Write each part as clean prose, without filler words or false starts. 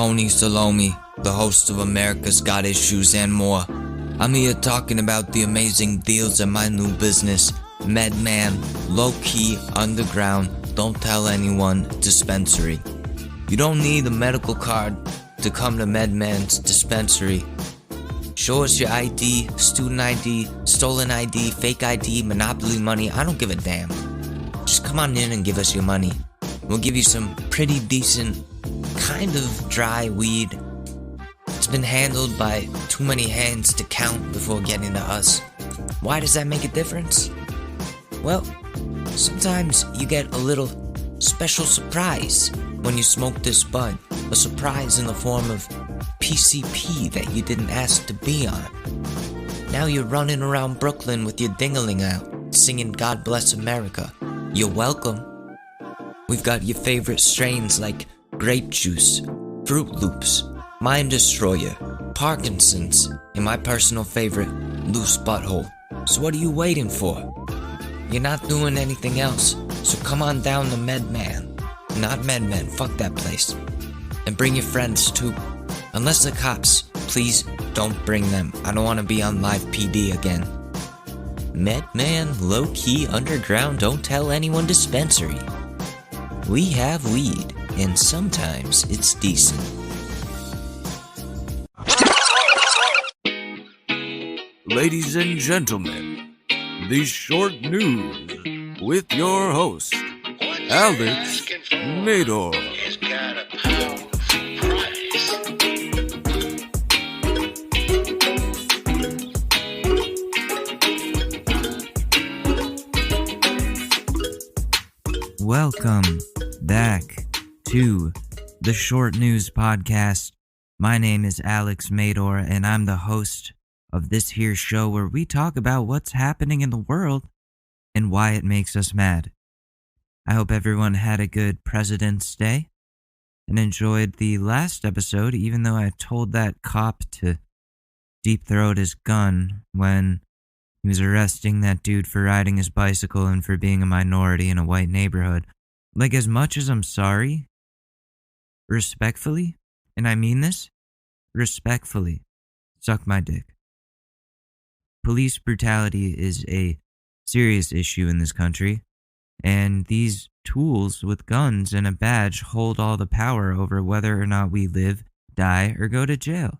Tony Salome, the host of America's Got Issues and more. I'm here talking about the amazing deals at my new business, MedMan, low-key, underground, don't tell anyone dispensary. You don't need a medical card to come to MedMan's dispensary. Show us your ID, student ID, stolen ID, fake ID, monopoly money, I don't give a damn. Just come on in and give us your money. We'll give you some pretty decent, kind of dry weed. It's been handled by too many hands to count before getting to us. Why does that make a difference? Well, sometimes you get a little special surprise when you smoke this bud. A surprise in the form of PCP that you didn't ask to be on. Now you're running around Brooklyn with your dingaling out, singing God Bless America. You're welcome. We've got your favorite strains like grape juice, Fruit Loops, Mind Destroyer, Parkinson's, and my personal favorite, Loose Butthole. So what are you waiting for? You're not doing anything else, so come on down to MedMan. Not MedMan, fuck that place. And bring your friends too. Unless the cops, please don't bring them. I don't want to be on live PD again. MedMan, low-key, underground, don't tell anyone dispensary. We have weed, and sometimes it's decent. Ladies and gentlemen, the short news with your host, Alex Madore. Welcome back to the Short News Podcast. My name is Alex Madore, and I'm the host of this here show where we talk about what's happening in the world and why it makes us mad. I hope everyone had a good President's Day and enjoyed the last episode, even though I told that cop to deep throat his gun when he was arresting that dude for riding his bicycle and for being a minority in a white neighborhood. Like, as much as I'm sorry, respectfully, and I mean this, respectfully, suck my dick. Police brutality is a serious issue in this country, and these tools with guns and a badge hold all the power over whether or not we live, die, or go to jail.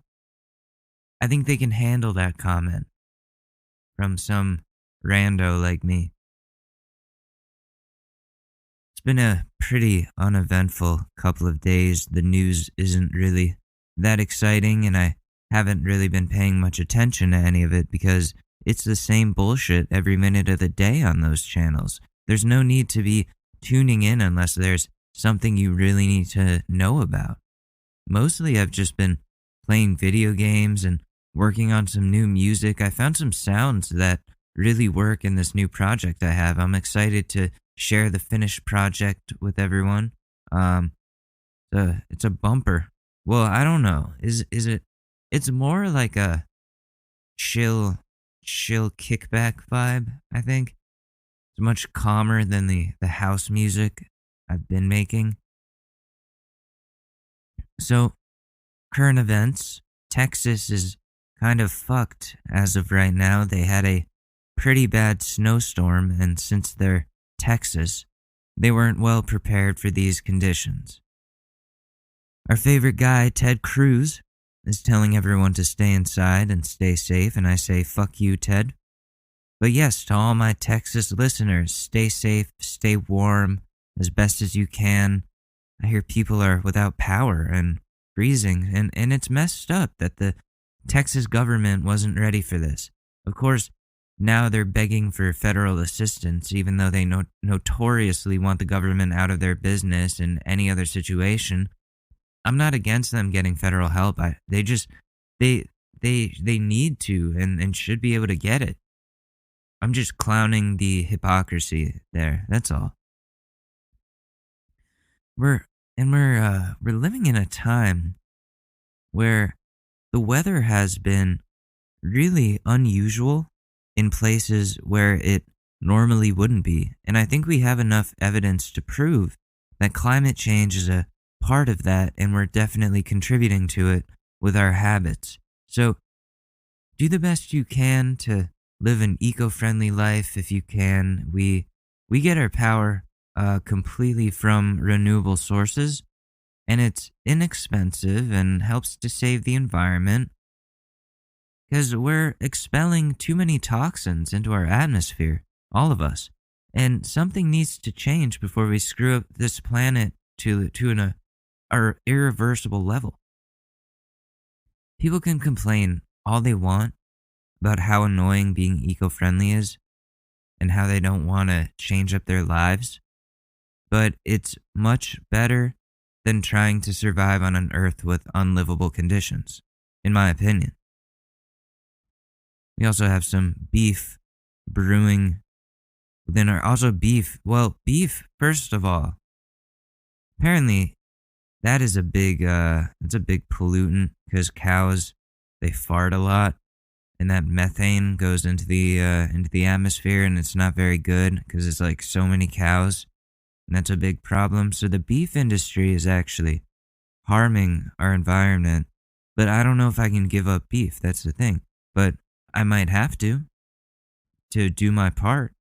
I think they can handle that comment from some rando like me. It's been a pretty uneventful couple of days. The news isn't really that exciting, and I haven't really been paying much attention to any of it because it's the same bullshit every minute of the day on those channels. There's no need to be tuning in unless there's something you really need to know about. Mostly I've just been playing video games and working on some new music. I found some sounds that really work in this new project I have. I'm excited to share the finished project with everyone. It's a bumper. Well, I don't know. Is it? It's more like a chill kickback vibe, I think. It's much calmer than the house music I've been making. So, current events. Texas is kind of fucked as of right now. They had a pretty bad snowstorm, and since they're Texas, they weren't well prepared for these conditions. Our favorite guy, Ted Cruz, is telling everyone to stay inside and stay safe, and I say, fuck you, Ted. But yes, to all my Texas listeners, stay safe, stay warm as best as you can. I hear people are without power and freezing, and it's messed up that the Texas government wasn't ready for this. Of course, now they're begging for federal assistance, even though they notoriously want the government out of their business in any other situation. I'm not against them getting federal help. They need to and should be able to get it. I'm just clowning the hypocrisy there. That's all. We're living in a time where the weather has been really unusual in places where it normally wouldn't be. And I think we have enough evidence to prove that climate change is a part of that, and we're definitely contributing to it with our habits. So do the best you can to live an eco-friendly life if you can. We get our power completely from renewable sources, and it's inexpensive and helps to save the environment because we're expelling too many toxins into our atmosphere, all of us. And something needs to change before we screw up this planet to our irreversible level. People can complain all they want about how annoying being eco-friendly is and how they don't want to change up their lives, but it's much better than trying to survive on an earth with unlivable conditions, in my opinion. We also have some beef brewing within our... Also beef, first of all, apparently that is a big pollutant because cows, they fart a lot, and that methane goes into the atmosphere, and it's not very good because it's like so many cows, and that's a big problem. So the beef industry is actually harming our environment, but I don't know if I can give up beef. That's the thing, but I might have to do my part.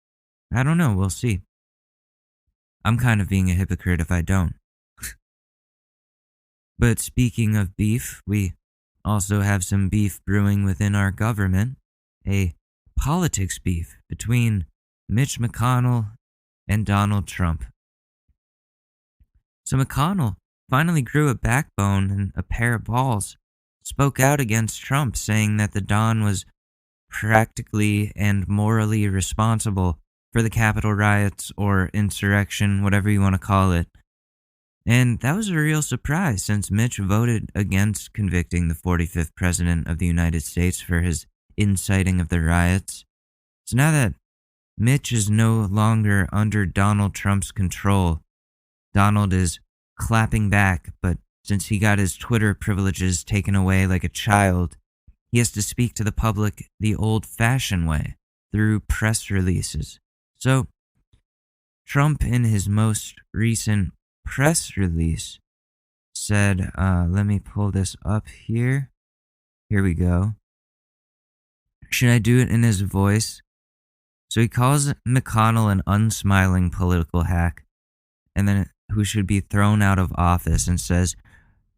I don't know. We'll see. I'm kind of being a hypocrite if I don't. But speaking of beef, we also have some beef brewing within our government, a politics beef between Mitch McConnell and Donald Trump. So McConnell finally grew a backbone and a pair of balls, spoke out against Trump, saying that the Don was practically and morally responsible for the Capitol riots or insurrection, whatever you want to call it. And that was a real surprise since Mitch voted against convicting the 45th president of the United States for his inciting of the riots. So now that Mitch is no longer under Donald Trump's control, Donald is clapping back, but since he got his Twitter privileges taken away like a child, he has to speak to the public the old-fashioned way, through press releases. So, Trump, in his most recent press release, said, let me pull this up here. Here we go. Should I do it in his voice? So he calls McConnell an unsmiling political hack, and then who should be thrown out of office, and says,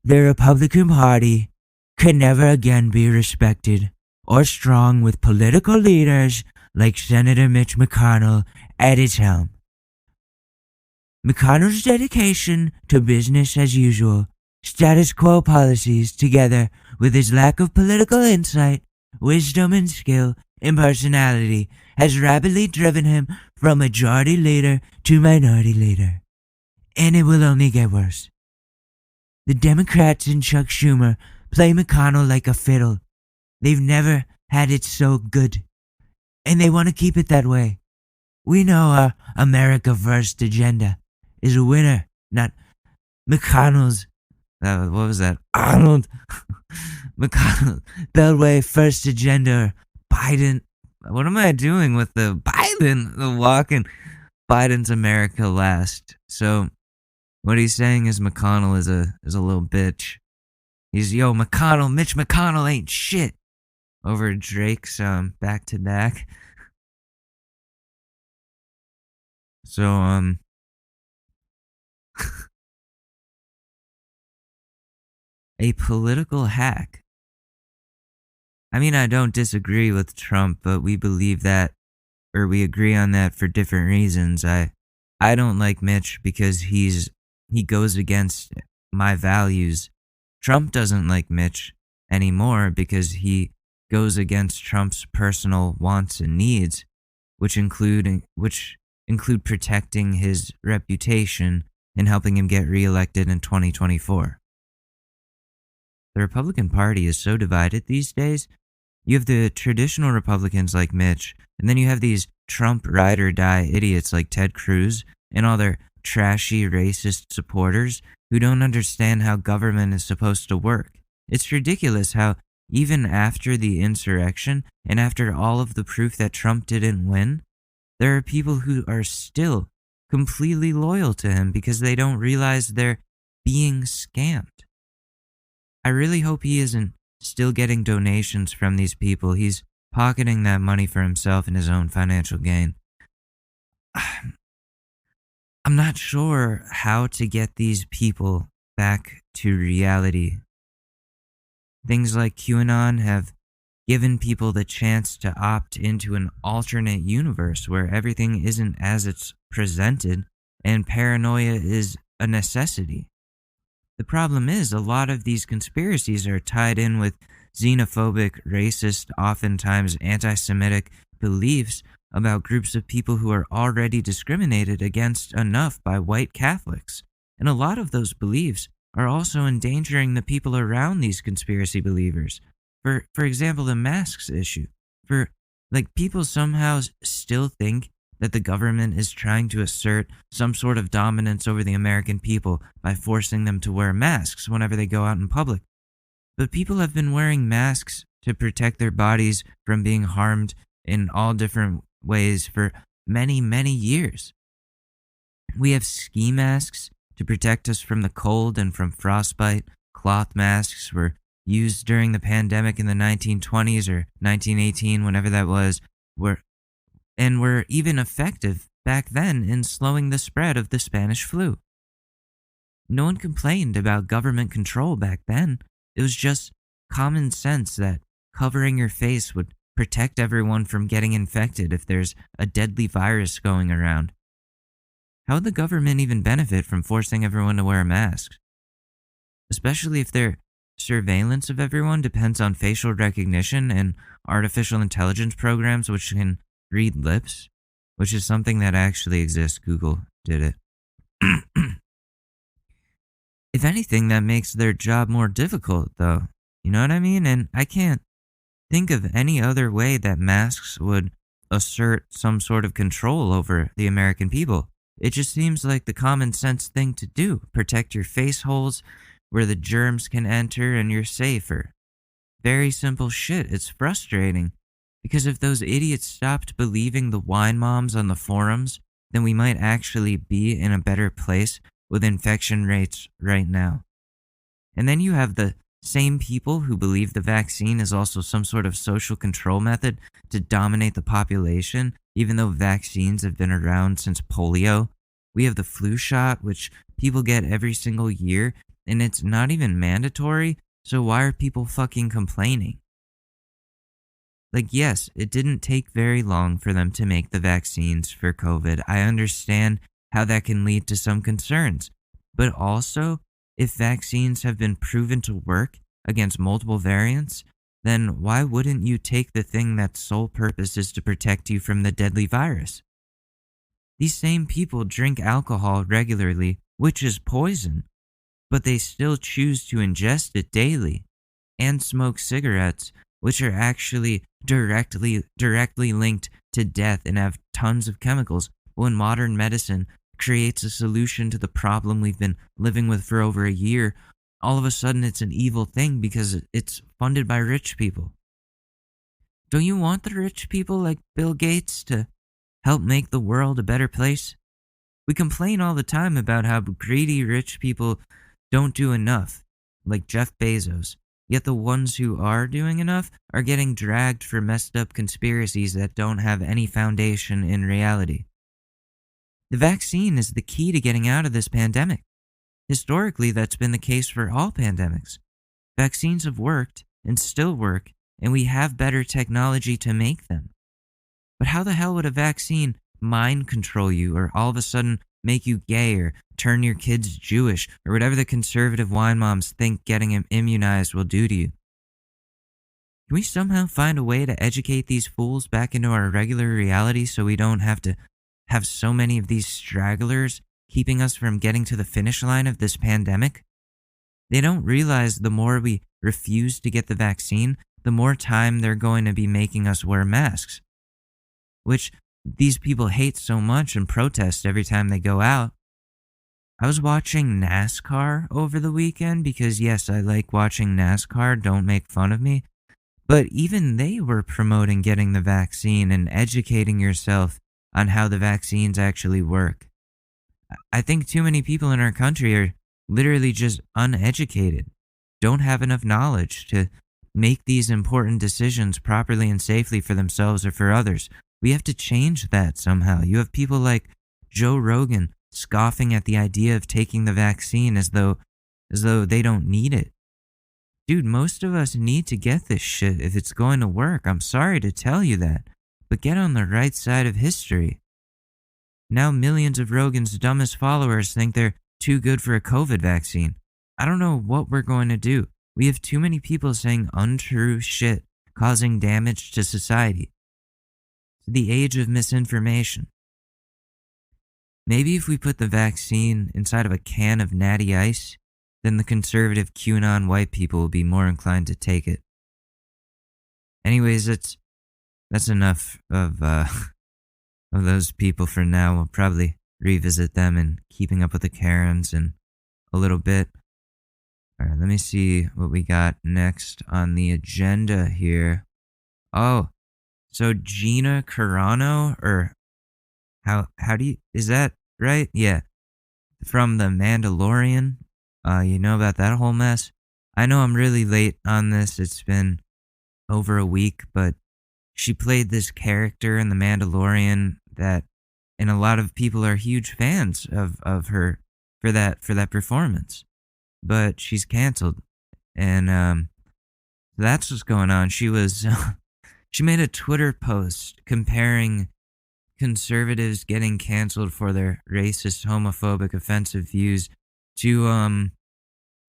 the Republican Party can never again be respected or strong with political leaders like Senator Mitch McConnell at its helm. McConnell's dedication to business as usual, status quo policies, together with his lack of political insight, wisdom and skill and personality, has rapidly driven him from majority leader to minority leader. And it will only get worse. The Democrats and Chuck Schumer play McConnell like a fiddle. They've never had it so good, and they want to keep it that way. We know our America First agenda is a winner, not McConnell's, what was that? Arnold McConnell, Beltway First agenda, Biden. What am I doing with the Biden? The walking Biden's America Last. So what he's saying is McConnell is a little bitch. He's, Mitch McConnell ain't shit. Over Drake's back to back. So a political hack. I mean, I don't disagree with Trump, but we believe that, or we agree on that for different reasons. I don't like Mitch because he goes against my values. Trump doesn't like Mitch anymore because he goes against Trump's personal wants and needs, which include protecting his reputation and helping him get reelected in 2024. The Republican Party is so divided these days. You have the traditional Republicans like Mitch, and then you have these Trump ride or die idiots like Ted Cruz and all their trashy racist supporters who don't understand how government is supposed to work. It's ridiculous how even after the insurrection and after all of the proof that Trump didn't win, there are people who are still completely loyal to him because they don't realize they're being scammed. I really hope he isn't still getting donations from these people. He's pocketing that money for himself and his own financial gain. I'm not sure how to get these people back to reality. Things like QAnon have given people the chance to opt into an alternate universe where everything isn't as it's presented and paranoia is a necessity. The problem is a lot of these conspiracies are tied in with xenophobic, racist, oftentimes anti-Semitic beliefs about groups of people who are already discriminated against enough by white Catholics. And a lot of those beliefs are also endangering the people around these conspiracy believers. For example, the masks issue. People somehow still think that the government is trying to assert some sort of dominance over the American people by forcing them to wear masks whenever they go out in public. But people have been wearing masks to protect their bodies from being harmed in all different ways for many, many years. We have ski masks to protect us from the cold and from frostbite. Cloth masks were used during the pandemic in the 1920s or 1918, whenever that was, were even effective back then in slowing the spread of the Spanish flu. No one complained about government control back then. It was just common sense that covering your face would protect everyone from getting infected if there's a deadly virus going around. How would the government even benefit from forcing everyone to wear masks? Especially if their surveillance of everyone depends on facial recognition and artificial intelligence programs which can read lips, which is something that actually exists. Google did it. If anything, that makes their job more difficult, though. You know what I mean? And I can't think of any other way that masks would assert some sort of control over the American people. It just seems like the common sense thing to do. Protect your face holes where the germs can enter and you're safer. Very simple shit. It's frustrating. Because if those idiots stopped believing the wine moms on the forums, then we might actually be in a better place with infection rates right now. And then you have the same people who believe the vaccine is also some sort of social control method to dominate the population, even though vaccines have been around since polio. We have the flu shot, which people get every single year, and it's not even mandatory, so why are people fucking complaining? Yes, it didn't take very long for them to make the vaccines for COVID. I understand how that can lead to some concerns. But also, if vaccines have been proven to work against multiple variants, then why wouldn't you take the thing that's sole purpose is to protect you from the deadly virus? These same people drink alcohol regularly, which is poison, but they still choose to ingest it daily, and smoke cigarettes, which are actually directly linked to death and have tons of chemicals, when modern medicine creates a solution to the problem we've been living with for over a year. All of a sudden it's an evil thing because it's funded by rich people. Don't you want the rich people like Bill Gates to help make the world a better place? We complain all the time about how greedy rich people don't do enough, like Jeff Bezos. Yet the ones who are doing enough are getting dragged for messed up conspiracies that don't have any foundation in reality. The vaccine is the key to getting out of this pandemic. Historically, that's been the case for all pandemics. Vaccines have worked and still work, and we have better technology to make them. But how the hell would a vaccine mind control you or all of a sudden make you gay or turn your kids Jewish or whatever the conservative wine moms think getting immunized will do to you? Can we somehow find a way to educate these fools back into our regular reality so we don't have to have so many of these stragglers keeping us from getting to the finish line of this pandemic? They don't realize the more we refuse to get the vaccine, the more time they're going to be making us wear masks, which these people hate so much and protest every time they go out. I was watching NASCAR over the weekend because, yes, I like watching NASCAR, don't make fun of me. But even they were promoting getting the vaccine and educating yourself on how the vaccines actually work. I think too many people in our country are literally just uneducated, don't have enough knowledge to make these important decisions properly and safely for themselves or for others. We have to change that somehow. You have people like Joe Rogan scoffing at the idea of taking the vaccine as though they don't need it. Dude, most of us need to get this shit if it's going to work. I'm sorry to tell you that, but get on the right side of history. Now millions of Rogan's dumbest followers think they're too good for a COVID vaccine. I don't know what we're going to do. We have too many people saying untrue shit, causing damage to society. The age of misinformation. Maybe if we put the vaccine inside of a can of natty ice, then the conservative QAnon white people will be more inclined to take it. Anyways, that's enough of those people for now. We'll probably revisit them in Keeping Up with the Karens in a little bit. All right, let me see what we got next on the agenda here. Oh, so Gina Carano, or how do you, is that right? Yeah, from the Mandalorian. You know about that whole mess? I know I'm really late on this. It's been over a week, but she played this character in the Mandalorian and a lot of people are huge fans of her for that performance. But she's canceled, and that's what's going on. She made a Twitter post comparing conservatives getting canceled for their racist, homophobic, offensive views to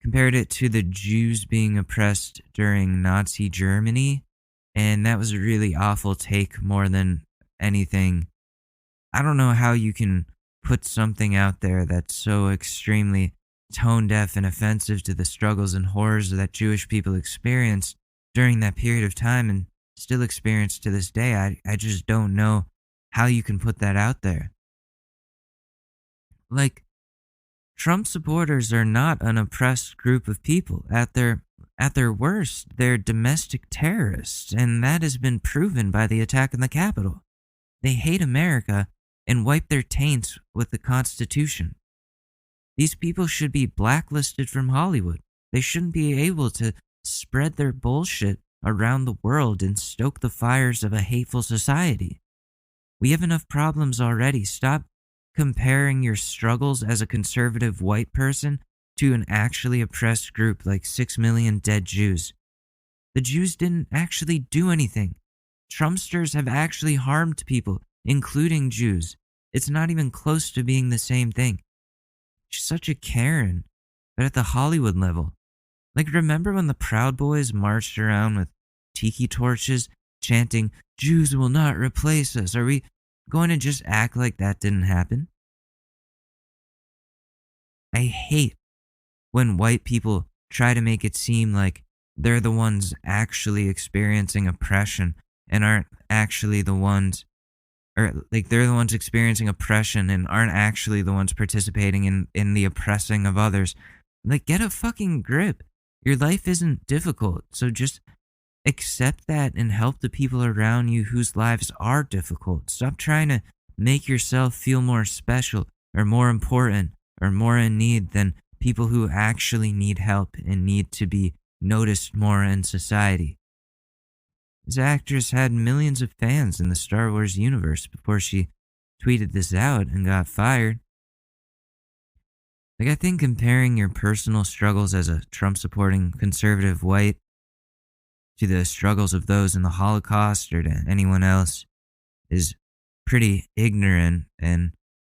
compared it to the Jews being oppressed during Nazi Germany, and that was a really awful take more than anything. I don't know how you can put something out there that's so extremely tone deaf and offensive to the struggles and horrors that Jewish people experienced during that period of time and still experience to this day. I just don't know how you can put that out there. Like, Trump supporters are not an oppressed group of people. At their worst, they're domestic terrorists, and that has been proven by the attack on the Capitol. They hate America and wipe their taints with the Constitution. These people should be blacklisted from Hollywood. They shouldn't be able to spread their bullshit around the world and stoke the fires of a hateful society. We have enough problems already. Stop comparing your struggles as a conservative white person to an actually oppressed group like 6 million dead Jews. The Jews didn't actually do anything. Trumpsters have actually harmed people, including Jews. It's not even close to being the same thing. She's such a Karen, but at the Hollywood level. Like, remember when the Proud Boys marched around with tiki torches, chanting, "Jews will not replace us"? Are we going to just act like that didn't happen? I hate when white people try to make it seem like they're the ones actually experiencing oppression and aren't actually the ones, or like they're the ones experiencing oppression and aren't actually the ones participating in the oppressing of others. Like, get a fucking grip. Your life isn't difficult, so just accept that and help the people around you whose lives are difficult. Stop trying to make yourself feel more special or more important or more in need than people who actually need help and need to be noticed more in society. This actress had millions of fans in the Star Wars universe before she tweeted this out and got fired. Like, I think comparing your personal struggles as a Trump-supporting conservative white to the struggles of those in the Holocaust or to anyone else is pretty ignorant and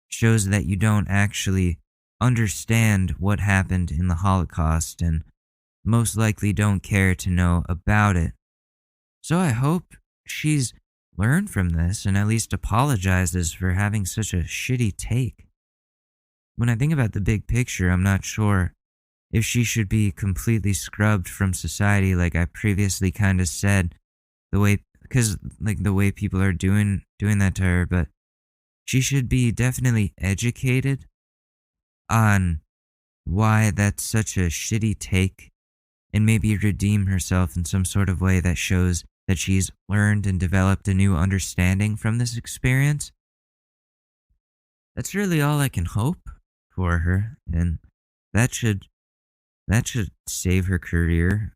shows that you don't actually understand what happened in the Holocaust and most likely don't care to know about it. So I hope she's learned from this and at least apologizes for having such a shitty take. When I think about the big picture, I'm not sure if she should be completely scrubbed from society, like I previously kind of said, because the way people are doing that to her, but she should be definitely educated on why that's such a shitty take and maybe redeem herself in some sort of way that shows that she's learned and developed a new understanding from this experience. That's really all I can hope for her, and that should save her career.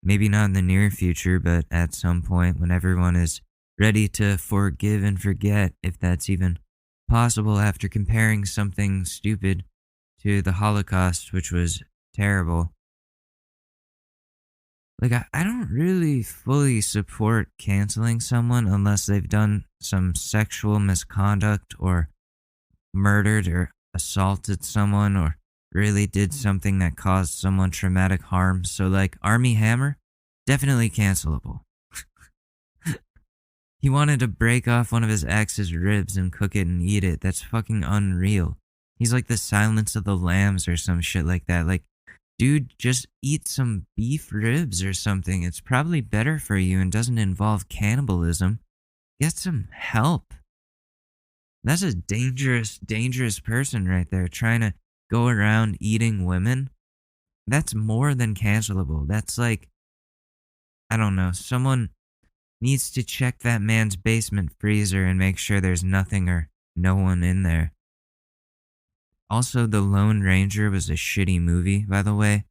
Maybe not in the near future, but at some point when everyone is ready to forgive and forget, if that's even possible after comparing something stupid to the Holocaust, which was terrible. Like, I don't really fully support canceling someone unless they've done some sexual misconduct or murdered or assaulted someone or really did something that caused someone traumatic harm. So, like, Army Hammer, definitely cancelable. He wanted to break off one of his ex's ribs and cook it and eat it. That's fucking unreal. He's like the Silence of the Lambs or some shit like that. Like, dude, just eat some beef ribs or something. It's probably better for you and doesn't involve cannibalism. Get some help. That's a dangerous, dangerous person right there trying to go around eating women. That's more than cancelable. That's like, I don't know, someone needs to check that man's basement freezer and make sure there's nothing or no one in there. Also, The Lone Ranger was a shitty movie, by the way.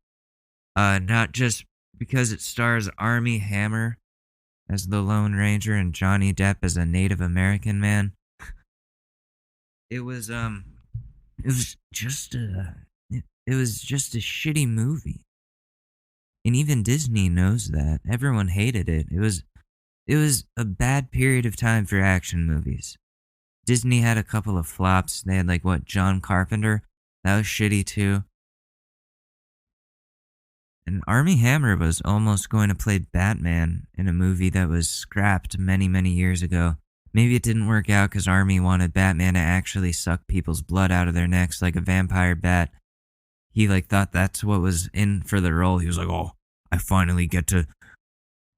Not just because it stars Armie Hammer as the Lone Ranger and Johnny Depp as a Native American man. It was just a shitty movie. And even Disney knows that. Everyone hated it. It was a bad period of time for action movies. Disney had a couple of flops. They had John Carpenter. That was shitty too. And Armie Hammer was almost going to play Batman in a movie that was scrapped many, many years ago. Maybe it didn't work out because Armie wanted Batman to actually suck people's blood out of their necks like a vampire bat. He thought that's what was in for the role. He was like, oh, I finally get to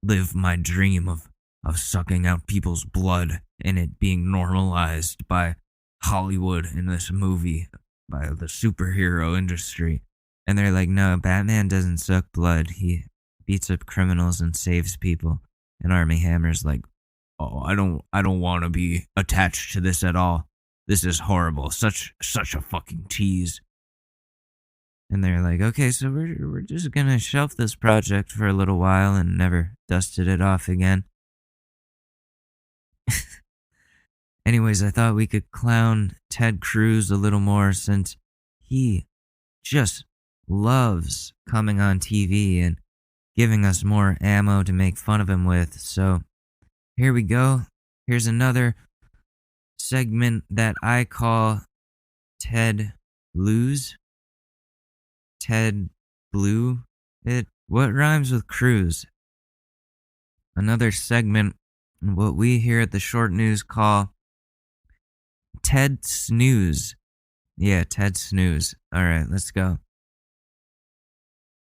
live my dream of sucking out people's blood and it being normalized by Hollywood in this movie, by the superhero industry. And they're like, no, Batman doesn't suck blood. He beats up criminals and saves people. And Armie Hammer's like, oh, I don't want to be attached to this at all. This is horrible. Such a fucking tease. And they're like, okay, so we're just gonna shelf this project for a little while and never dusted it off again. Anyways, I thought we could clown Ted Cruz a little more since he just loves coming on TV and giving us more ammo to make fun of him with. So here we go. Here's another segment that I call Ted Lose. Ted Blue. What rhymes with Cruz? Another segment, what we here at the Short News call Ted Snooze. Yeah, Ted Snooze. Alright, let's go.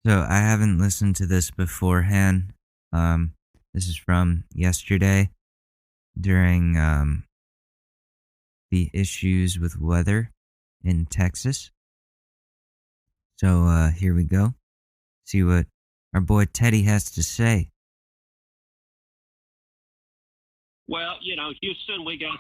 So, I haven't listened to this beforehand. This is from yesterday during the issues with weather in Texas. So, here we go. See what our boy Teddy has to say. Well, Houston, we got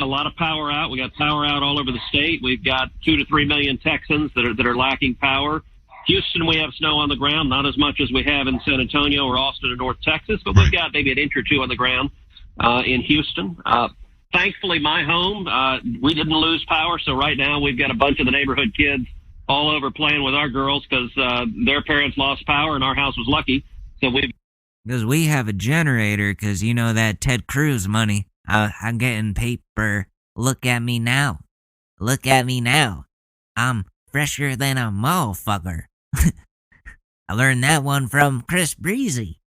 a lot of power out. We got power out all over the state. We've got 2 to 3 million Texans that are lacking power. Houston, we have snow on the ground, not as much as we have in San Antonio or Austin or North Texas, but we've got maybe an inch or two on the ground in Houston. Thankfully, my home, we didn't lose power, so right now we've got a bunch of the neighborhood kids all over playing with our girls because their parents lost power and our house was lucky. So because we have a generator, because that Ted Cruz money. I'm getting paper. Look at me now. Look at me now. I'm fresher than a motherfucker. I learned that one from Chris Breezy.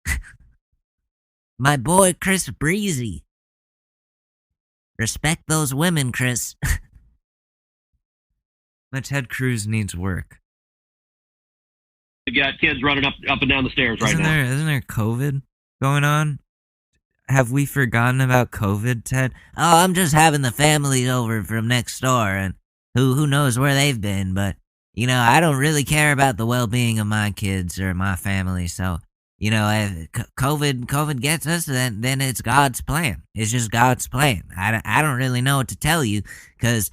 My boy Chris Breezy. Respect those women, Chris. But Ted Cruz needs work. we've got kids running up and down the stairs right now. Isn't there COVID going on? Have we forgotten about COVID, Ted? Oh, I'm just having the family over from next door, and who knows where they've been, but, I don't really care about the well-being of my kids or my family, so, if COVID gets us, then it's God's plan. It's just God's plan. I don't really know what to tell you, because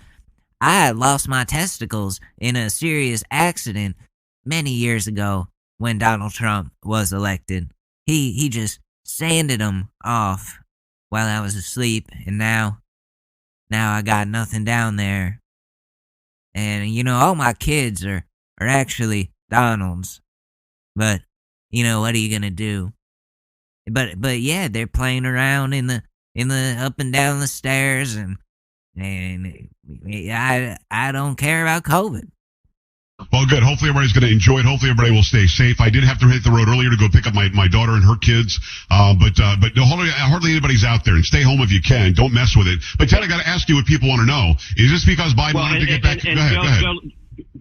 I lost my testicles in a serious accident many years ago when Donald Trump was elected. He just sanded them off while I was asleep, and now I got nothing down there. And all my kids are actually Donald's. But what are you gonna do? But yeah, they're playing around in the up and down the stairs, and I don't care about COVID. Well, good. Hopefully everybody's going to enjoy it. Hopefully everybody will stay safe. I did have to hit the road earlier to go pick up my daughter and her kids. But hardly anybody's out there, and stay home if you can. Don't mess with it. But Ted, I got to ask you what people want to know. Is this because Biden wanted to get back? Go ahead.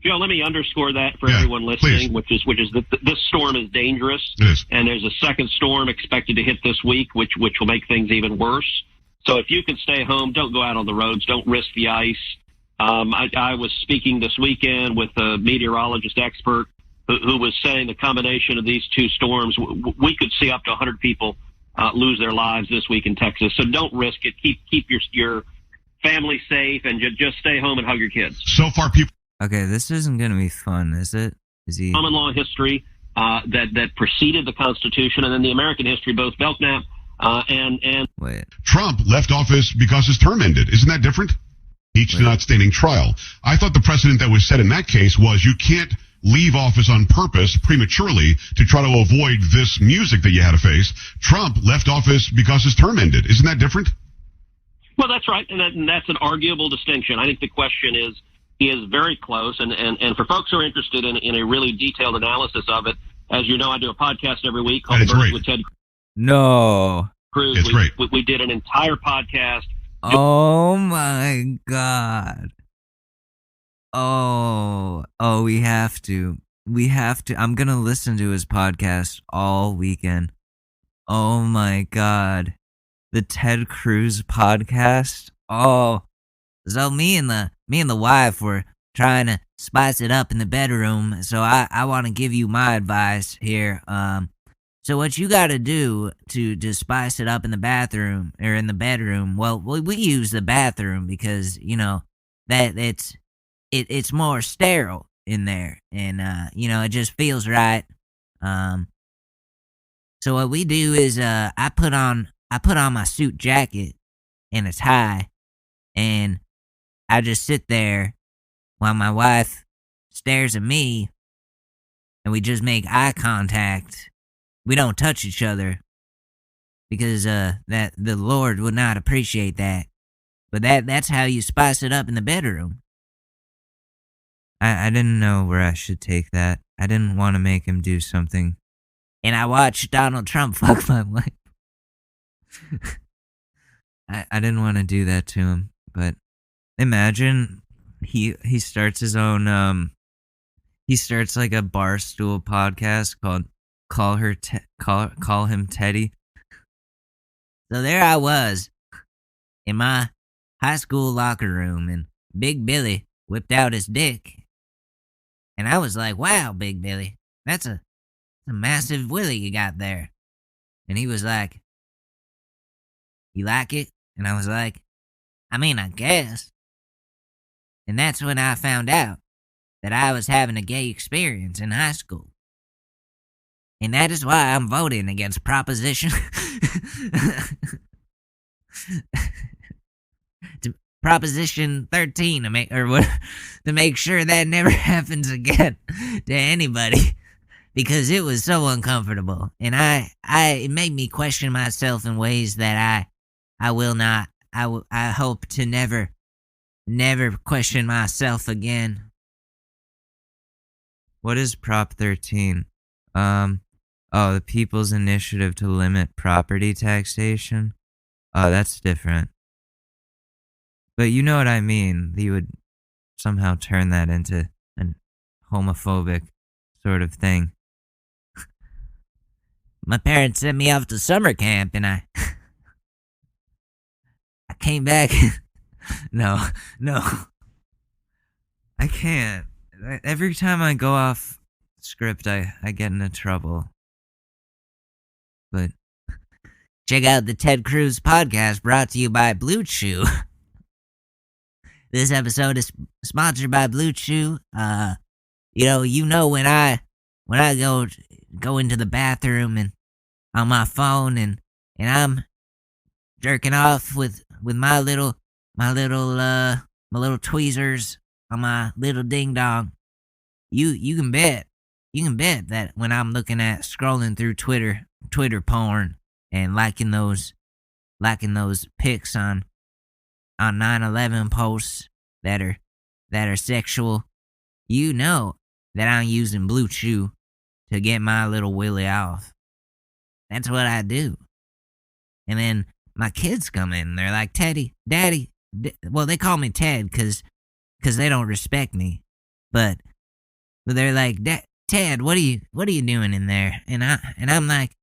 Joe, let me underscore that for everyone listening, please. which is that this storm is dangerous. It is. And there's a second storm expected to hit this week, which will make things even worse. So if you can stay home, don't go out on the roads. Don't risk the ice. I was speaking this weekend with a meteorologist expert who was saying the combination of these two storms, we could see up to 100 people lose their lives this week in Texas. So don't risk it. Keep your family safe, and just stay home and hug your kids. So far, people. Okay, this isn't going to be fun, is it? Is he? Common law history that preceded the Constitution, and then the American history, both Belknap and Wait. Trump left office because his term ended. Isn't that different? Each not standing trial. I thought the precedent that was set in that case was you can't leave office on purpose prematurely to try to avoid this music that you had to face. Trump left office because his term ended. Isn't that different? Well, that's right, and that's an arguable distinction. I think the question is very close, and for folks who are interested in a really detailed analysis of it, as you know, I do a podcast every week called Birds with Ted Cruz. It's great. We did an entire podcast. Oh my God. Oh, we have to. I'm going to listen to his podcast all weekend. Oh my God. The Ted Cruz podcast. Oh, so me and the wife were trying to spice it up in the bedroom. So I want to give you my advice here. So what you got to do to spice it up in the bathroom or in the bedroom? Well, we use the bathroom because that it's more sterile in there, and it just feels right. So what we do is I put on my suit jacket and a tie, and I just sit there while my wife stares at me, and we just make eye contact. We don't touch each other because that the Lord would not appreciate that. But that's how you spice it up in the bedroom. I didn't know where I should take that. I didn't want to make him do something. And I watched Donald Trump fuck my wife. I didn't want to do that to him, but imagine he starts his own he starts like a Barstool podcast called Call him Teddy. So there I was in my high school locker room, and Big Billy whipped out his dick, and I was like, "Wow, Big Billy, that's a massive willy you got there." And he was like, "You like it?" And I was like, "I mean, I guess." And that's when I found out that I was having a gay experience in high school. And that is why I'm voting against Proposition Proposition 13 to make sure that never happens again to anybody, because it was so uncomfortable, and it made me question myself in ways that I will not. I hope to never question myself again. What is Prop 13? The People's Initiative to Limit Property Taxation. Oh, that's different. But you know what I mean. He would somehow turn that into a homophobic sort of thing. My parents sent me off to summer camp, and I came back. No. I can't. Every time I go off script, I get into trouble. But check out the Ted Cruz podcast, brought to you by Blue Chew. This episode is sponsored by Blue Chew. When I go into the bathroom and on my phone and I'm jerking off with my little tweezers on my little ding dong. You can bet that when I'm looking at scrolling through Twitter porn and liking those pics on 9/11 posts that are sexual, you know that I'm using Blue Chew to get my little willy off. That's what I do. And then my kids come in and they're like, Teddy, Daddy. Well, they call me Ted because they don't respect me. But they're like, Ted, what are you doing in there? And I'm like,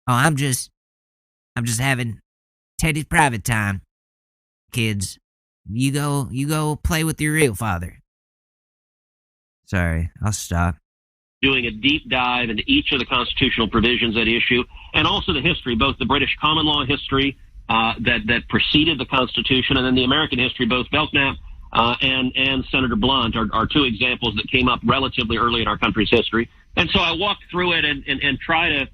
oh, I'm just having Teddy's private time. Kids, you go play with your real father. Sorry, I'll stop. Doing a deep dive into each of the constitutional provisions at issue, and also the history, both the British common law history that preceded the Constitution, and then the American history. Both Belknap and Senator Blunt are two examples that came up relatively early in our country's history. And so I walked through it and try to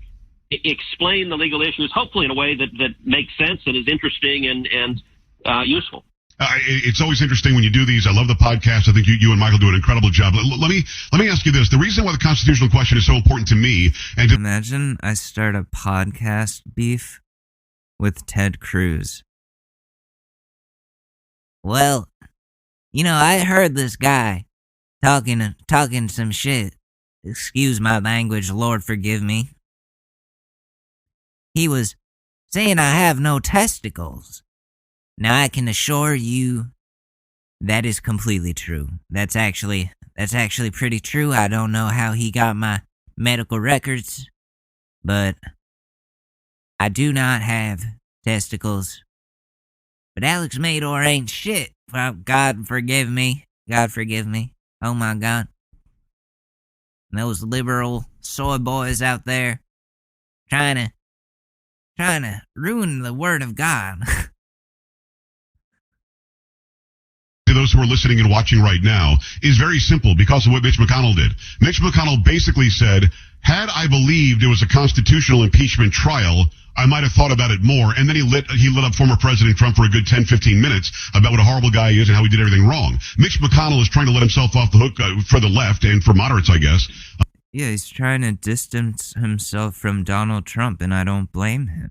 explain the legal issues, hopefully in a way that makes sense and is interesting and useful. It's always interesting when you do these. I love the podcast. I think you and Michael do an incredible job. Let me ask you this. The reason why the constitutional question is so important to me and to Imagine I start a podcast beef with Ted Cruz. Well, I heard this guy talking some shit. Excuse my language, Lord forgive me. He was saying I have no testicles. Now I can assure you that is completely true. That's actually pretty true. I don't know how he got my medical records, but I do not have testicles. But Alex Madore ain't shit. God forgive me. God forgive me. Oh my God. And those liberal soy boys out there trying to ruin the word of God. to those who are listening and watching right now is very simple because of what Mitch McConnell did. Mitch McConnell basically said, had I believed it was a constitutional impeachment trial, I might have thought about it more. And then he lit up former President Trump for a good 10, 15 minutes about what a horrible guy he is and how he did everything wrong. Mitch McConnell is trying to let himself off the hook for the left and for moderates, I guess. Yeah, he's trying to distance himself from Donald Trump, and I don't blame him.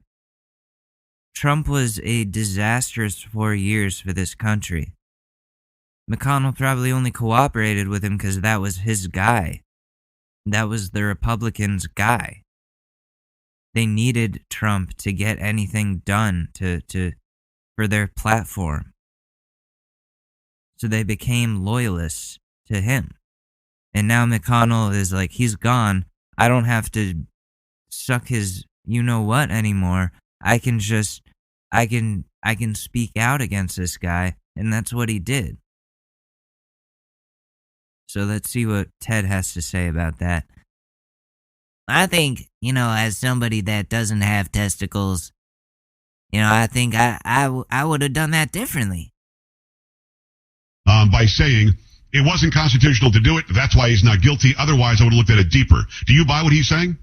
Trump was a disastrous 4 years for this country. McConnell probably only cooperated with him because that was his guy. That was the Republicans' guy. They needed Trump to get anything done for their platform. So they became loyalists to him. And now McConnell is like, he's gone. I don't have to suck his you-know-what anymore. I can speak out against this guy. And that's what he did. So let's see what Ted has to say about that. I think, as somebody that doesn't have testicles, I think I would have done that differently. By saying it wasn't constitutional to do it, that's why he's not guilty. Otherwise, I would have looked at it deeper. Do you buy what he's saying?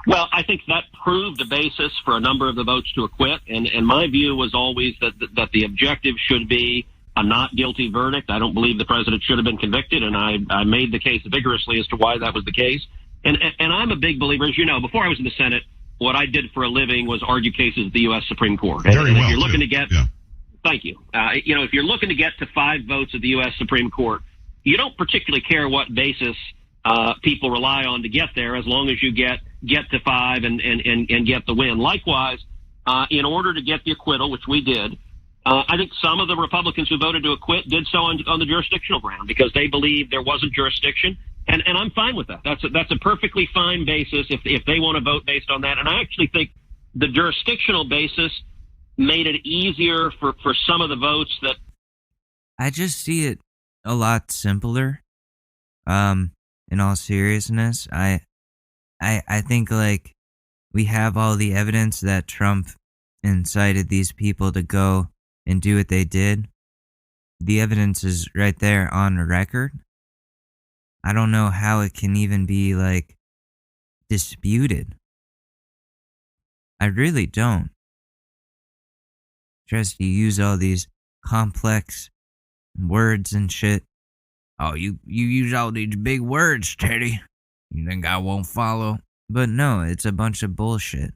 Well, I think that proved the basis for a number of the votes to acquit. And my view was always that the objective should be a not guilty verdict. I don't believe the president should have been convicted, and I made the case vigorously as to why that was the case. And I'm a big believer, as you know, before I was in the Senate, what I did for a living was argue cases at the U.S. Supreme Court. And Very well, if you're looking to get, yeah. Thank you. If you're looking to get to 5 votes at the U.S. Supreme Court, you don't particularly care what basis people rely on to get there, as long as you get to 5 and get the win. Likewise, in order to get the acquittal, which we did, I think some of the Republicans who voted to acquit did so on the jurisdictional ground because they believed there wasn't jurisdiction. And I'm fine with that. That's a perfectly fine basis if they want to vote based on that. And I actually think the jurisdictional basis made it easier for some of the votes that. I just see it a lot simpler. In all seriousness, I think like we have all the evidence that Trump incited these people to go and do what they did. the evidence is right there on record. I don't know how it can even be, like, disputed. I really don't. Tries to use all these complex words and shit. Oh, you use all these big words, Teddy. You think I won't follow? But no, it's a bunch of bullshit.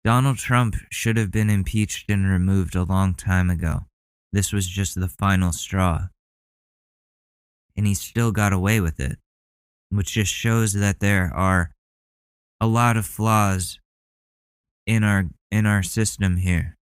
Donald Trump should have been impeached and removed a long time ago. This was just the final straw. And he still got away with it, which just shows that there are a lot of flaws in our system here.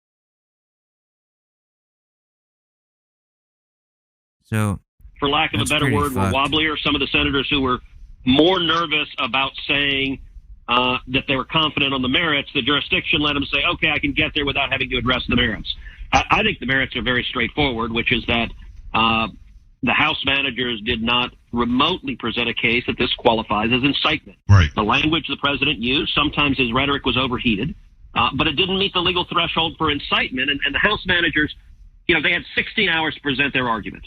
So, for lack of a better word, were wobblier. Some of the senators who were more nervous about saying that they were confident on the merits, the jurisdiction let them say, okay, I can get there without having to address the merits. I think the merits are very straightforward, which is that the House managers did not remotely present a case that this qualifies as incitement. Right. The language the president used, sometimes his rhetoric was overheated, but it didn't meet the legal threshold for incitement. And the House managers, they had 16 hours to present their argument.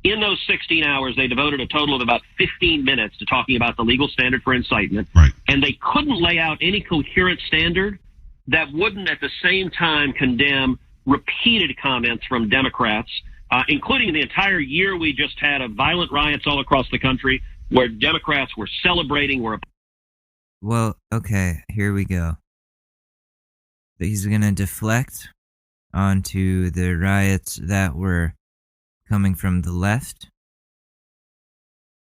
In those 16 hours, they devoted a total of about 15 minutes to talking about the legal standard for incitement. Right. And they couldn't lay out any coherent standard that wouldn't at the same time condemn repeated comments from Democrats, including the entire year we just had of violent riots all across the country where Democrats were celebrating. Well, okay, here we go. He's going to deflect onto the riots that were coming from the left.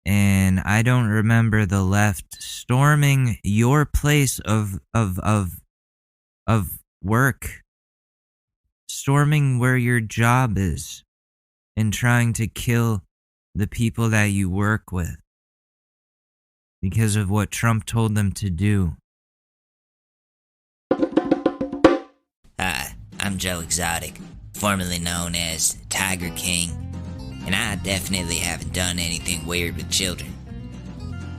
And I don't remember the left storming your place of work, storming where your job is, and trying to kill the people that you work with because of what Trump told them to do. Hi, I'm Joe Exotic, formerly known as Tiger King, and I definitely haven't done anything weird with children.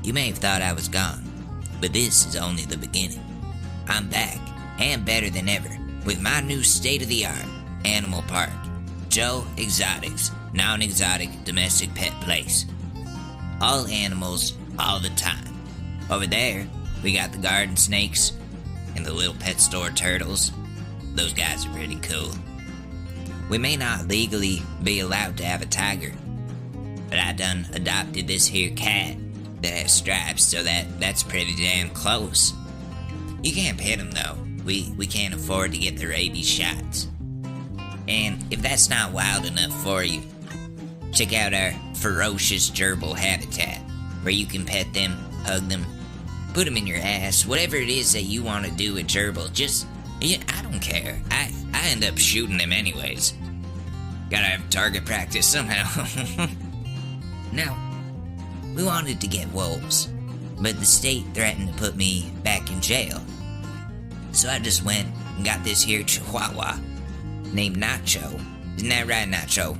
You may have thought I was gone, but this is only the beginning. I'm back, and better than ever, with my new state-of-the-art animal park, Joe Exotic's non-exotic domestic pet place. All animals, all the time. Over there, we got the garden snakes and the little pet store turtles. Those guys are pretty cool. We may not legally be allowed to have a tiger, but I done adopted this here cat that has stripes, so that's pretty damn close. You can't pet him though. We can't afford to get the rabies shots. And if that's not wild enough for you, check out our ferocious gerbil habitat, where you can pet them, hug them, put them in your ass, whatever it is that you want to do with gerbil. I don't care. I end up shooting them anyways. Gotta have target practice somehow. Now, we wanted to get wolves, but the state threatened to put me back in jail. So I just went and got this here chihuahua named Nacho. Isn't that right, Nacho?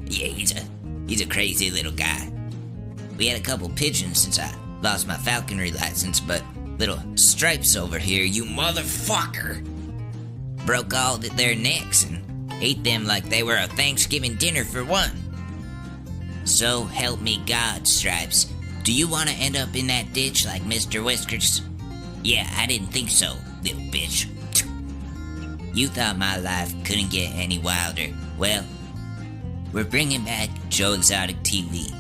Yeah, he's a crazy little guy. We had a couple pigeons since I lost my falconry license, but little Stripes over here, you motherfucker, broke all their necks and ate them like they were a Thanksgiving dinner for one. So help me God, Stripes. Do you want to end up in that ditch like Mr. Whiskers? Yeah, I didn't think so, little bitch. You thought my life couldn't get any wilder. Well, we're bringing back Joe Exotic TV.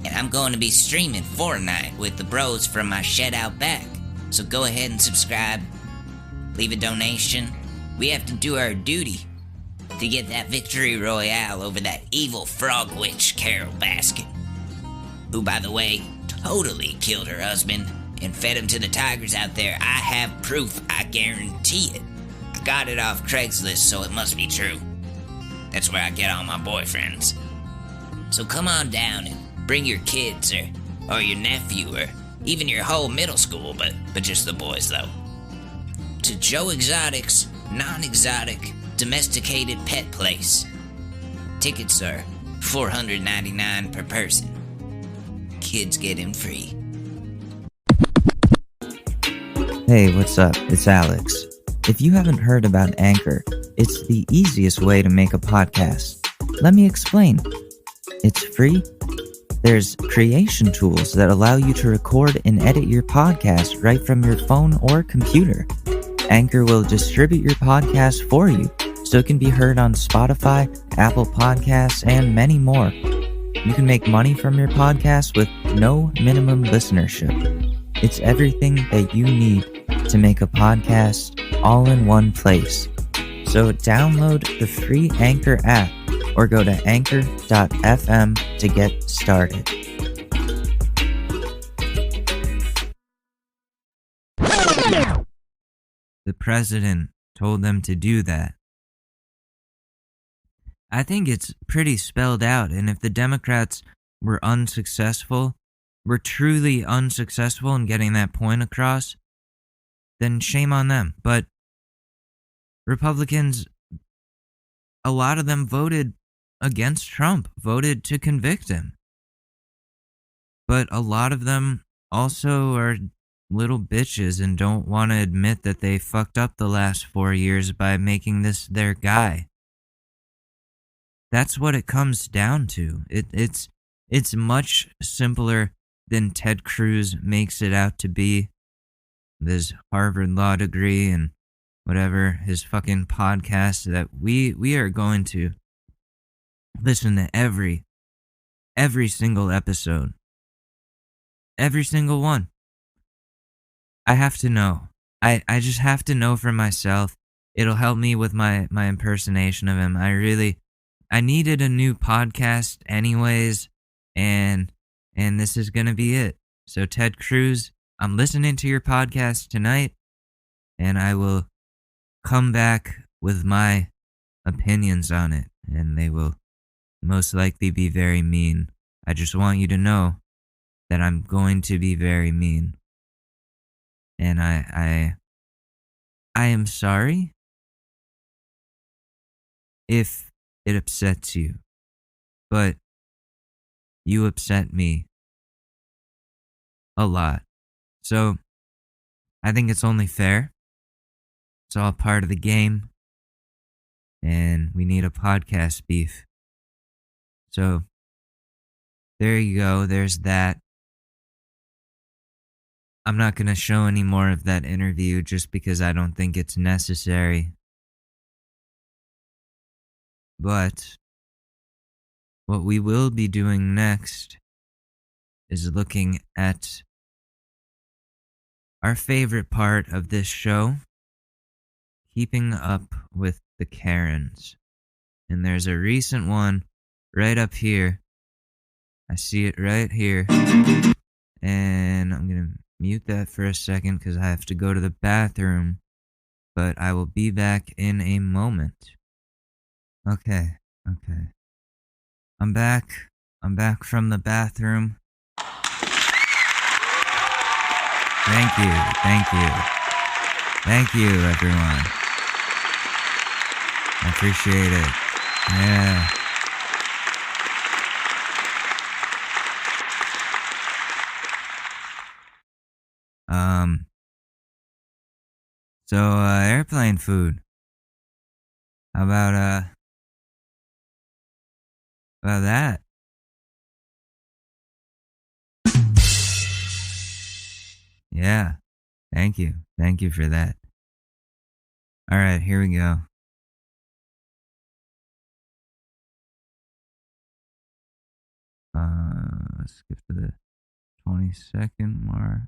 And I'm going to be streaming Fortnite with the bros from my shed out back. So go ahead and subscribe. Leave a donation. We have to do our duty to get that victory royale over that evil frog witch, Carol Baskin. Who, by the way, totally killed her husband and fed him to the tigers out there. I have proof, I guarantee it. I got it off Craigslist, so it must be true. That's where I get all my boyfriends. So come on down and bring your kids or your nephew or even your whole middle school, but just the boys though, to Joe Exotic's non-exotic domesticated pet place. Tickets are $499 per person. Kids get in free. Hey, what's up? It's Alex. If you haven't heard about Anchor, It's the easiest way to make a podcast. Let me explain. It's free. There's creation tools that allow you to record and edit your podcast right from your phone or computer. Anchor will distribute your podcast for you, so it can be heard on Spotify, Apple Podcasts, and many more. You can make money from your podcast with no minimum listenership. It's everything that you need to make a podcast all in one place. So download the free Anchor app or go to anchor.fm to get started. The president told them to do that. I think it's pretty spelled out, and if the Democrats were truly unsuccessful in getting that point across, then shame on them. But Republicans, a lot of them voted against Trump, voted to convict him. But a lot of them also are little bitches and don't want to admit that they fucked up the last 4 years by making this their guy. That's what it comes down to. It's much simpler than Ted Cruz makes it out to be. His Harvard law degree and whatever, his fucking podcast that we are going to listen to every single episode. Every single one. I have to know. I just have to know for myself. It'll help me with my impersonation of him. I needed a new podcast anyways, and this is gonna be it. So Ted Cruz, I'm listening to your podcast tonight, and I will come back with my opinions on it, and they will most likely be very mean. I just want you to know that I'm going to be very mean. And I am sorry if it upsets you, but you upset me a lot. So I think it's only fair. It's all part of the game, and we need a podcast beef. So there you go. There's that. I'm not going to show any more of that interview just because I don't think it's necessary. But what we will be doing next is looking at our favorite part of this show, keeping up with the Karens. And there's a recent one right up here. I see it right here. And I'm going to mute that for a second because I have to go to the bathroom. But I will be back in a moment. Okay. I'm back from the bathroom. Thank you, everyone. I appreciate it. Yeah. So, airplane food. How about that? Yeah. Thank you. Thank you for that. All right, here we go. Let's skip to the 20-second mark.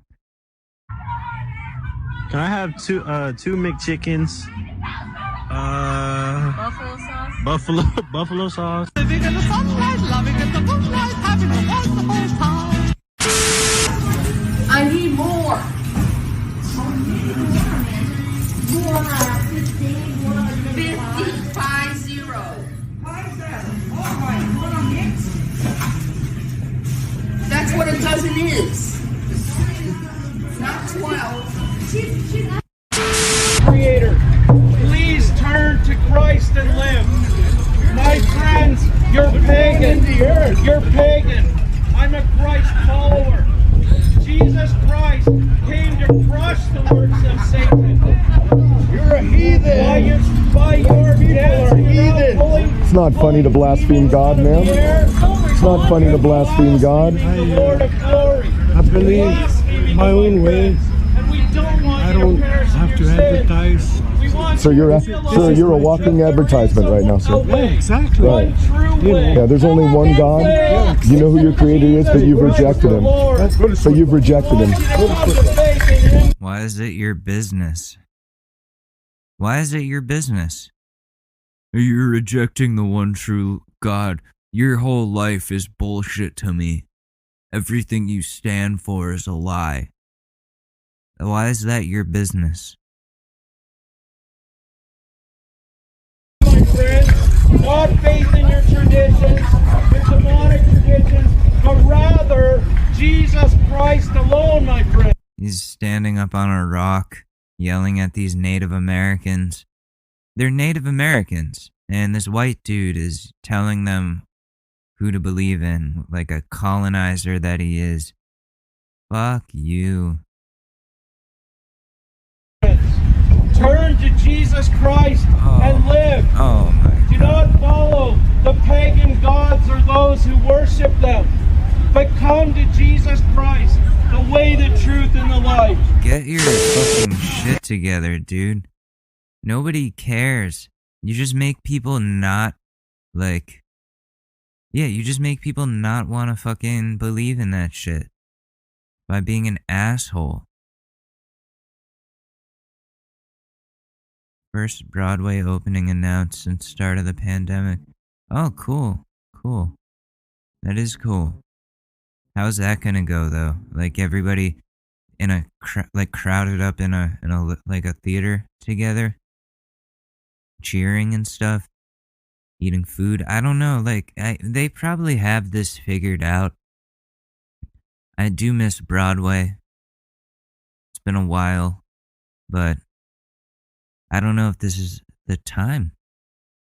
Can I have two McChickens? Buffalo sauce. Living in the sunlight, loving in the moonlight, having a wonderful time. I need more. More. 50. Why is that? All right, you want a mix? That's what a dozen is. Not 12. Creator, please turn to Christ and live. My friends, you're pagan. You're pagan. I'm a Christ follower. Jesus Christ came to crush curse the works of Satan. You're a heathen. By your death, heathen. It's not funny to blaspheme God, man. It's not funny to blaspheme God. I believe my own way. I don't have to advertise. So you're a walking advertisement right now, sir. Yeah, exactly. Right. Yeah, there's only one God. You know who your creator is, but you've rejected him. So you've rejected him. Why is it your business? Why is it your business? You're rejecting the one true God. Your whole life is bullshit to me. Everything you stand for is a lie. Why is that your business? My friends, not faith in your traditions, your demonic traditions, but rather Jesus Christ alone, my friend. He's standing up on a rock, yelling at these Native Americans. They're Native Americans, and this white dude is telling them who to believe in, like a colonizer that he is. Fuck you. Turn to Jesus Christ and live. Oh my God. Do not follow the pagan gods or those who worship them, but come to Jesus Christ, the way, the truth, and the life. Get your fucking shit together, dude. Nobody cares. You just make people not, like... Yeah, you just make people not want to fucking believe in that shit. By being an asshole. First Broadway opening announced since start of the pandemic. Oh, cool. Cool. That is cool. How's that gonna go, though? Like, everybody in a, crowded up in a like a theater together? Cheering and stuff? Eating food? I don't know, like, they probably have this figured out. I do miss Broadway. It's been a while, but I don't know if this is the time.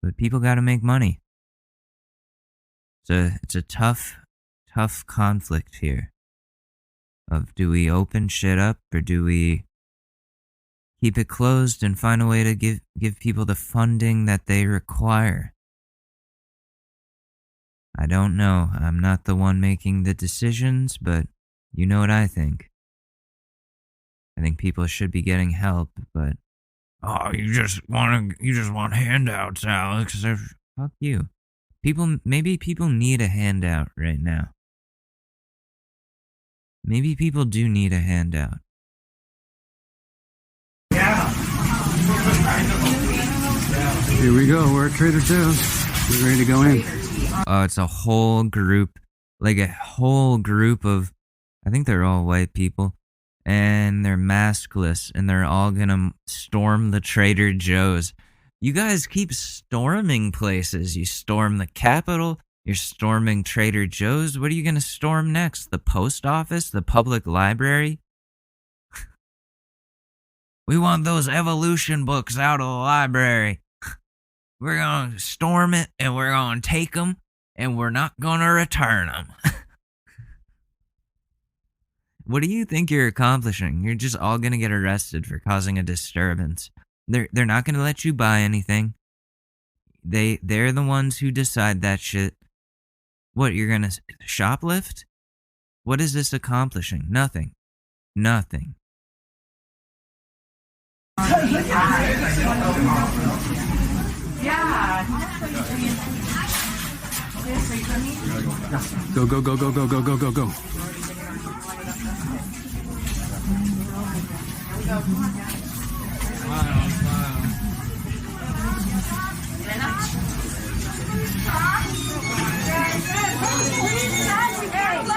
But people gotta make money. It's a tough conflict here. Of, do we open shit up, or do we keep it closed and find a way to give people the funding that they require? I don't know. I'm not the one making the decisions, but you know what I think. I think people should be getting help, but you just want handouts, Alex. Fuck you. Maybe people need a handout right now. Maybe people do need a handout. Here we go. We're at Trader Joe's. We're ready to go in. Oh, it's a whole group. Like a whole group of, I think they're all white people. And they're maskless. And they're all gonna storm the Trader Joe's. You guys keep storming places. You storm the Capitol. You're storming Trader Joe's. What are you gonna storm next? The post office? The public library? We want those evolution books out of the library. We're going to storm it, and we're going to take them, and we're not going to return them. What do you think you're accomplishing? You're just all going to get arrested for causing a disturbance. They're not going to let you buy anything. They're the ones who decide that shit. What, you're going to shoplift? What is this accomplishing? Nothing. Nothing. Go, go, go, go, go, go, go, go, go.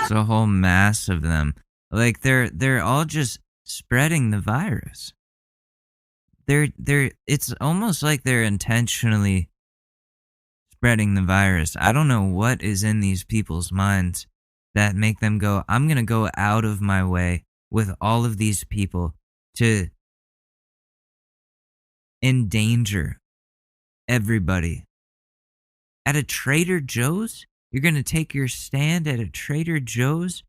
It's a whole mass of them. Like they're all just spreading the virus. It's almost like they're intentionally spreading the virus. I don't know what is in these people's minds that make them go, I'm going to go out of my way with all of these people to endanger everybody. At a Trader Joe's? You're going to take your stand at a Trader Joe's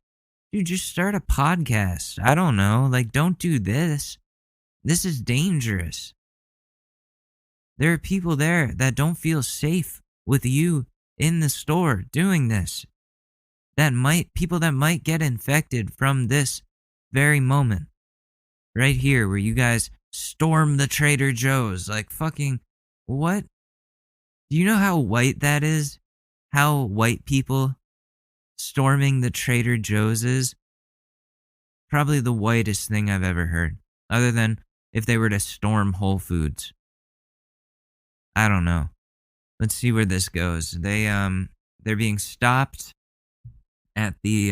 Dude, just start a podcast. I don't know. Like, don't do this. This is dangerous. There are people there that don't feel safe with you in the store doing this. People that might get infected from this very moment. Right here, where you guys storm the Trader Joe's. Like, fucking, what? Do you know how white that is? How white people storming the Trader Joe's is? Probably the whitest thing I've ever heard. Other than if they were to storm Whole Foods. I don't know. Let's see where this goes. They're being stopped at the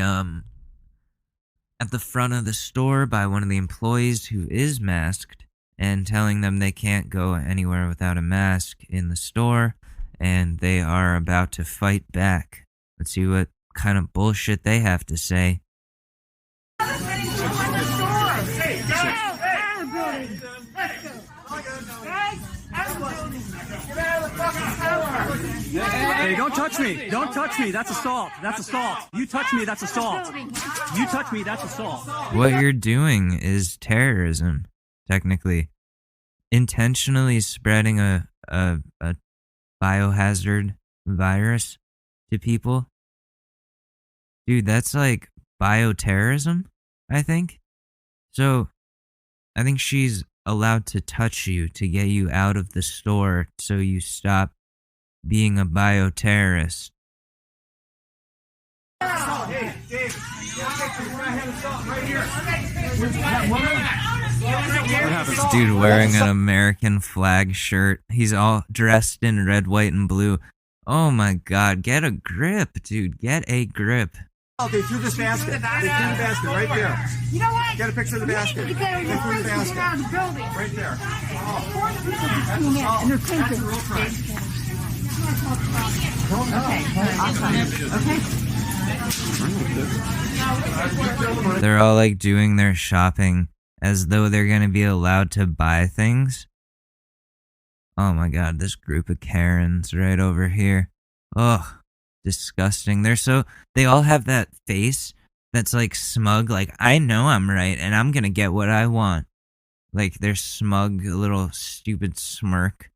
front of the store by one of the employees who is masked and telling them they can't go anywhere without a mask in the store, and they are about to fight back. Let's see what kind of bullshit they have to say. Hey, don't touch me. Don't touch me. That's assault. That's assault. You touch me, that's assault. You touch me, that's assault. What you're doing is terrorism, technically. Intentionally spreading a biohazard virus to people. Dude, that's like bioterrorism, I think. So, I think she's allowed to touch you to get you out of the store so you stop being a bioterrorist. This dude wearing an American flag shirt. He's all dressed in red, white, and blue. Oh my god, get a grip, dude. Get a grip. Oh, they threw this basket. They threw the basket right there. You know what? Get a picture of the basket. They threw the basket. Right there. And they're thinking. Okay. They're all like doing their shopping as though they're gonna be allowed to buy things. Oh my god, this group of Karens right over here. Ugh, disgusting. They all have that face that's like smug, like, I know I'm right and I'm gonna get what I want. Like their smug little stupid smirk.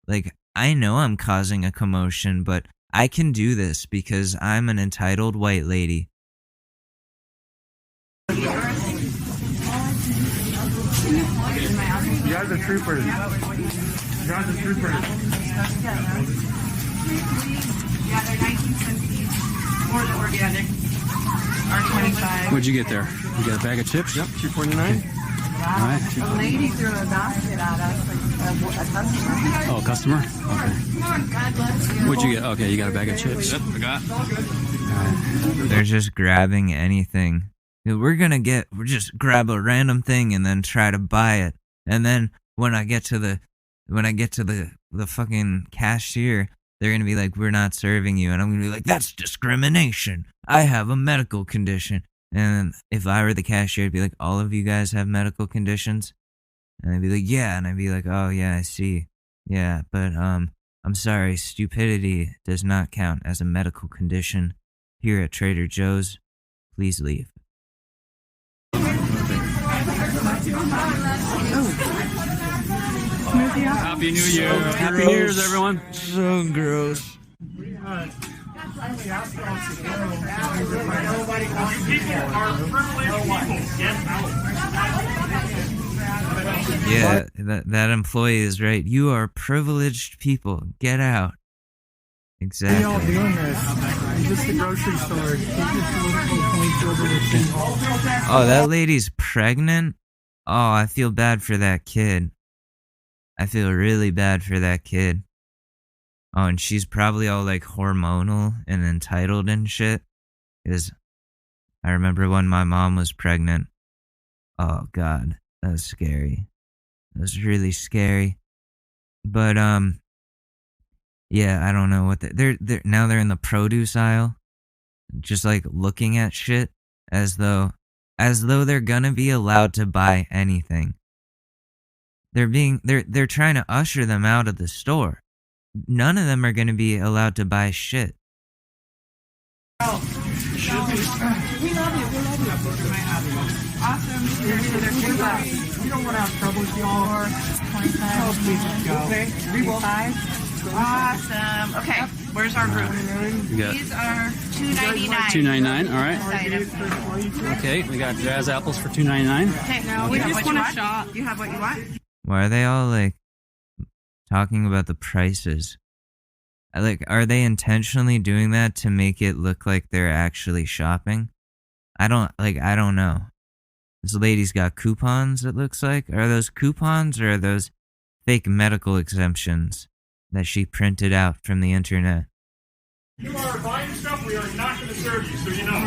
Like, I know I'm causing a commotion, but I can do this because I'm an entitled white lady. You guys are troopers. You guys are troopers. Yeah, they're 1970s. Or that we're together. R25. What'd you get there? You got a bag of chips? Yep, $2.49. Wow. All right. A lady threw a basket at us, like a customer. Oh, customer? Okay. God bless you. What'd you get? Okay, you got a bag of chips? Yep, I got. They're just grabbing anything. We're just grab a random thing and then try to buy it. And then when I get to the fucking cashier, they're gonna be like, we're not serving you. And I'm gonna be like, that's discrimination. I have a medical condition. And if I were the cashier, I'd be like, all of you guys have medical conditions? And I'd be like, yeah. And I'd be like, oh yeah, I see. Yeah, but I'm sorry, stupidity does not count as a medical condition here at Trader Joe's. Please leave. Happy New Year. Happy New Year's, everyone. So gross. Yeah, that employee is right. You are privileged people. Get out. Exactly. What are y'all doing this? Just the grocery store. Oh, that lady's pregnant? Oh, I feel bad for that kid. I feel really bad for that kid. Oh, and she's probably all like hormonal and entitled and shit. Because I remember when my mom was pregnant. Oh, God. That was scary. That was really scary. But, yeah, I don't know what they're now they're in the produce aisle. Just like looking at shit as though they're gonna be allowed to buy anything. They're trying to usher them out of the store. None of them are gonna be allowed to buy shit. We love you. We love you. Awesome. You don't want to have trouble with y'all. 25. Okay. We will. Awesome. Okay. Where's our group? These are $2.99. $2.99. All right. Okay. We got jazz apples for $2.99. Okay. Now we just want to shop. You have what you want? Why are they all like talking about the prices? Like, are they intentionally doing that to make it look like they're actually shopping? I don't know. This lady's got coupons, it looks like. Are those coupons or are those fake medical exemptions that she printed out from the internet? You are buying stuff, we are not going to serve you, so you know.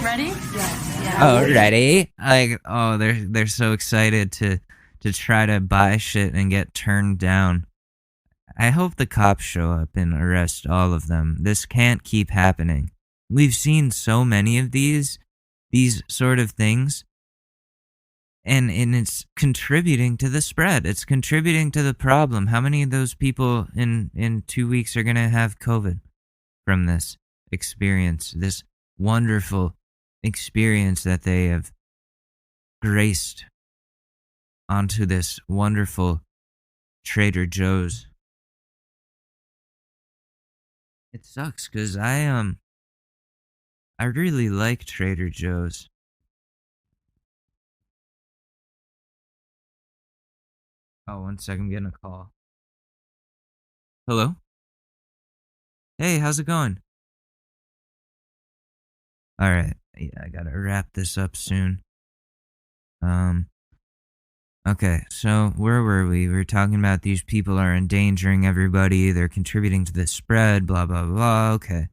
Ready? Yeah. Oh, ready? Like, oh, they're so excited to try to buy shit and get turned down. I hope the cops show up and arrest all of them. This can't keep happening. We've seen so many of these sort of things, and it's contributing to the spread. It's contributing to the problem. How many of those people in 2 weeks are going to have COVID from this experience, this wonderful experience that they have graced onto this wonderful Trader Joe's? It sucks because I really like Trader Joe's. Oh, 1 second, I'm getting a call. Hello? Hey, how's it going? Alright, yeah, I gotta wrap this up soon. Okay, so where were we? We were talking about these people are endangering everybody, they're contributing to the spread, blah, blah, blah, okay.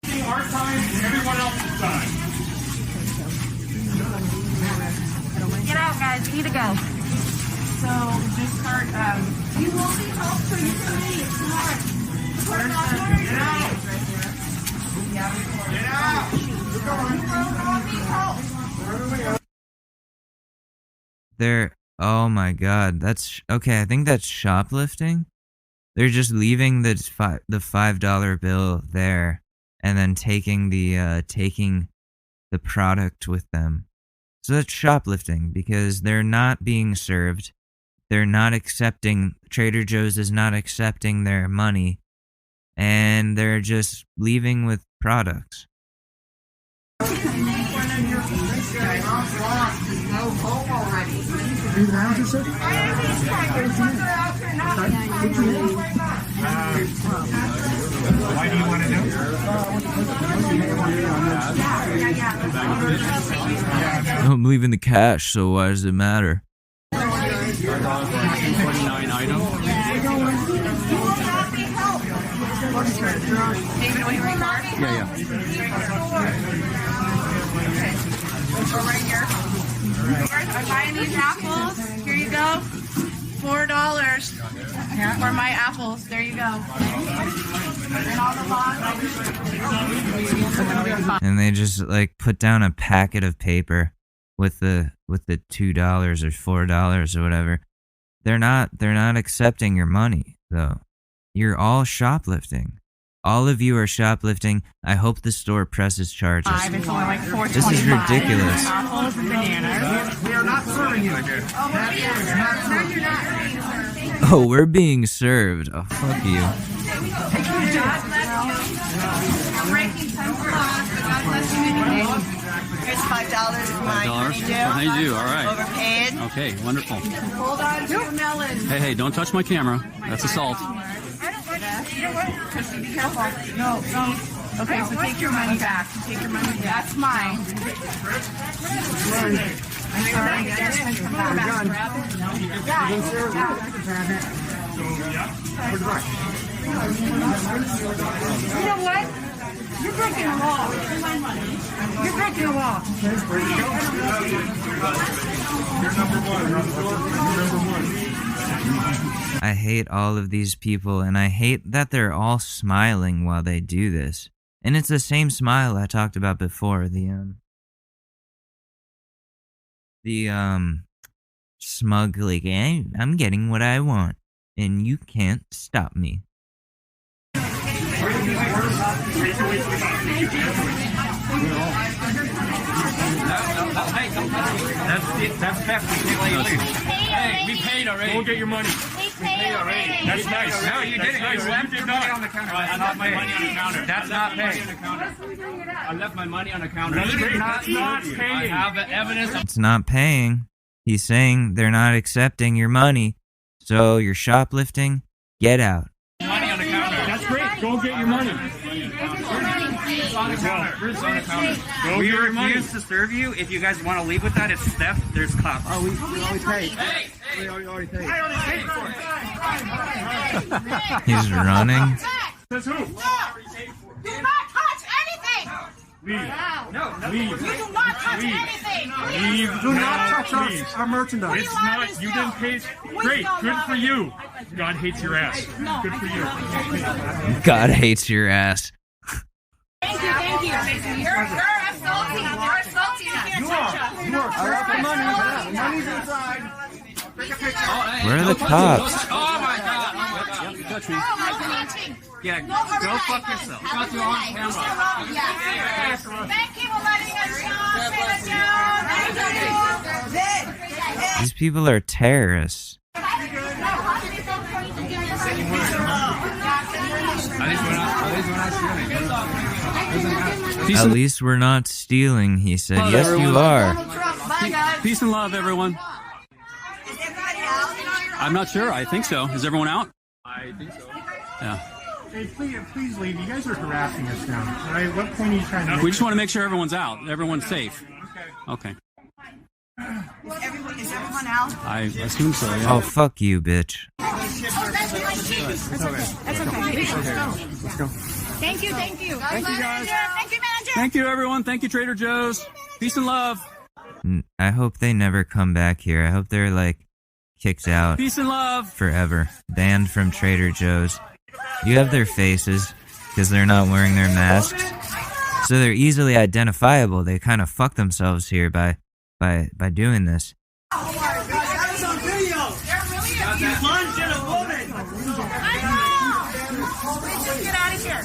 Our time and everyone else's time. Get out, guys. We need to go. So just start. You will be helped, so you can leave. Come on. Get out. Get out. They're, oh my god, that's, okay, I think that's shoplifting. They're just leaving the $5 bill there and then taking the product with them. So that's shoplifting because they're not being served. They're not accepting, Trader Joe's is not accepting their money, and they're just leaving with products. Why do you want to know? I'm leaving the cash, so why does it matter? $29 item. Yeah. Go right here. I'm buying these apples. Here you go. $4 for my apples. There you go. And all the bonds. And they just like put down a packet of paper with the $2 or $4 or whatever. They're not accepting your money though. You're all shoplifting. All of you are shoplifting. I hope the store presses charges. It's only like $4.25. This is ridiculous. Apples and bananas. We are not serving you. Oh, we're being served. Oh, fuck you. God bless you. I'm breaking 10 blocks, but God bless you anyway. Here's $5 for mine. $5? I do. All right. Overpaid. Okay, wonderful. Hold on to your melon. Hey, don't touch my camera. That's assault. You know what? Kristen, be careful. No. Okay, so take your money back. Take your money back. That's mine. I'm sorry. You know what? You're breaking the law. You're breaking the law. You're number one. I hate all of these people, and I hate that they're all smiling while they do this. And it's the same smile I talked about before, the smug, like, hey, I'm getting what I want, and you can't stop me. That's theft. Hey, we paid already. Go get your money. We paid already. That's nice. No, you didn't. Nice. You left your money on the counter. I left my money on the counter. That's not paying. I left my money on the counter. That's not paying. I have the evidence. It's not paying. He's saying they're not accepting your money. So you're shoplifting. Get out. Money on the counter. That's great. Go get your money. We refuse to serve you. If you guys want to leave with that, it's theft. There's cops. Oh, we already paid. Hey, we already paid. I already paid for it. He's running. Says who? Do not touch anything! Leave. No. Leave. You do not touch anything! Leave. Do not touch our merchandise. It's not. You didn't pay. Great. Good for you. God hates your ass. Good for you. God hates your ass. Thank you. You're assaulting. You're assaulting. You can't touch us. I left the money. The money's inside. Where are the cops? Oh my God. You touch me. Yeah, go fuck yourself. Got you on camera. Yes. Thank you for letting us know. These people are terrorists. At least we're not stealing, he said. Hello, yes, everyone. you are. Peace and love, everyone. I'm not sure. I think so. Is everyone out? I think so. Yeah. Hey, please leave. You guys are harassing us now. All right. What point are you trying to? We just want to make sure everyone's out. Everyone's safe. Okay. Is everyone out? I assume so. Yeah. Oh, fuck you, bitch. That's okay. Let's go. Thank you. Thank you, guys. Thank you, everyone. Thank you, Trader Joe's. Peace and love. I hope they never come back here. I hope they're, like, kicked out. Peace and love. Forever. Banned from Trader Joe's. You have their faces, because they're not wearing their masks. So they're easily identifiable. They kind of fuck themselves here by doing this. Oh my God, that was on video. There really is. You lunged at a woman. I know. Let's get out of here.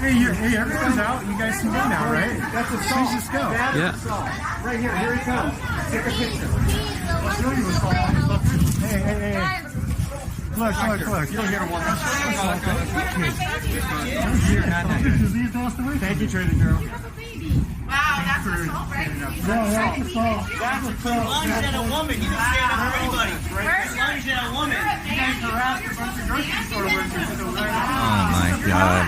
Hey, everyone's out. You guys can go now, right? That's a song. Just go. Yeah. Right here. Here he comes. Take a picture. I'll show you what's going on. Hey. Look. You don't hear a woman. Thank you, Trader Joe. Wow, that's assault, right? That's assault. Lunged at a woman. You can stand up for anybody. Lunged at a woman. You guys harassed a bunch of grocery store workers. Oh my God.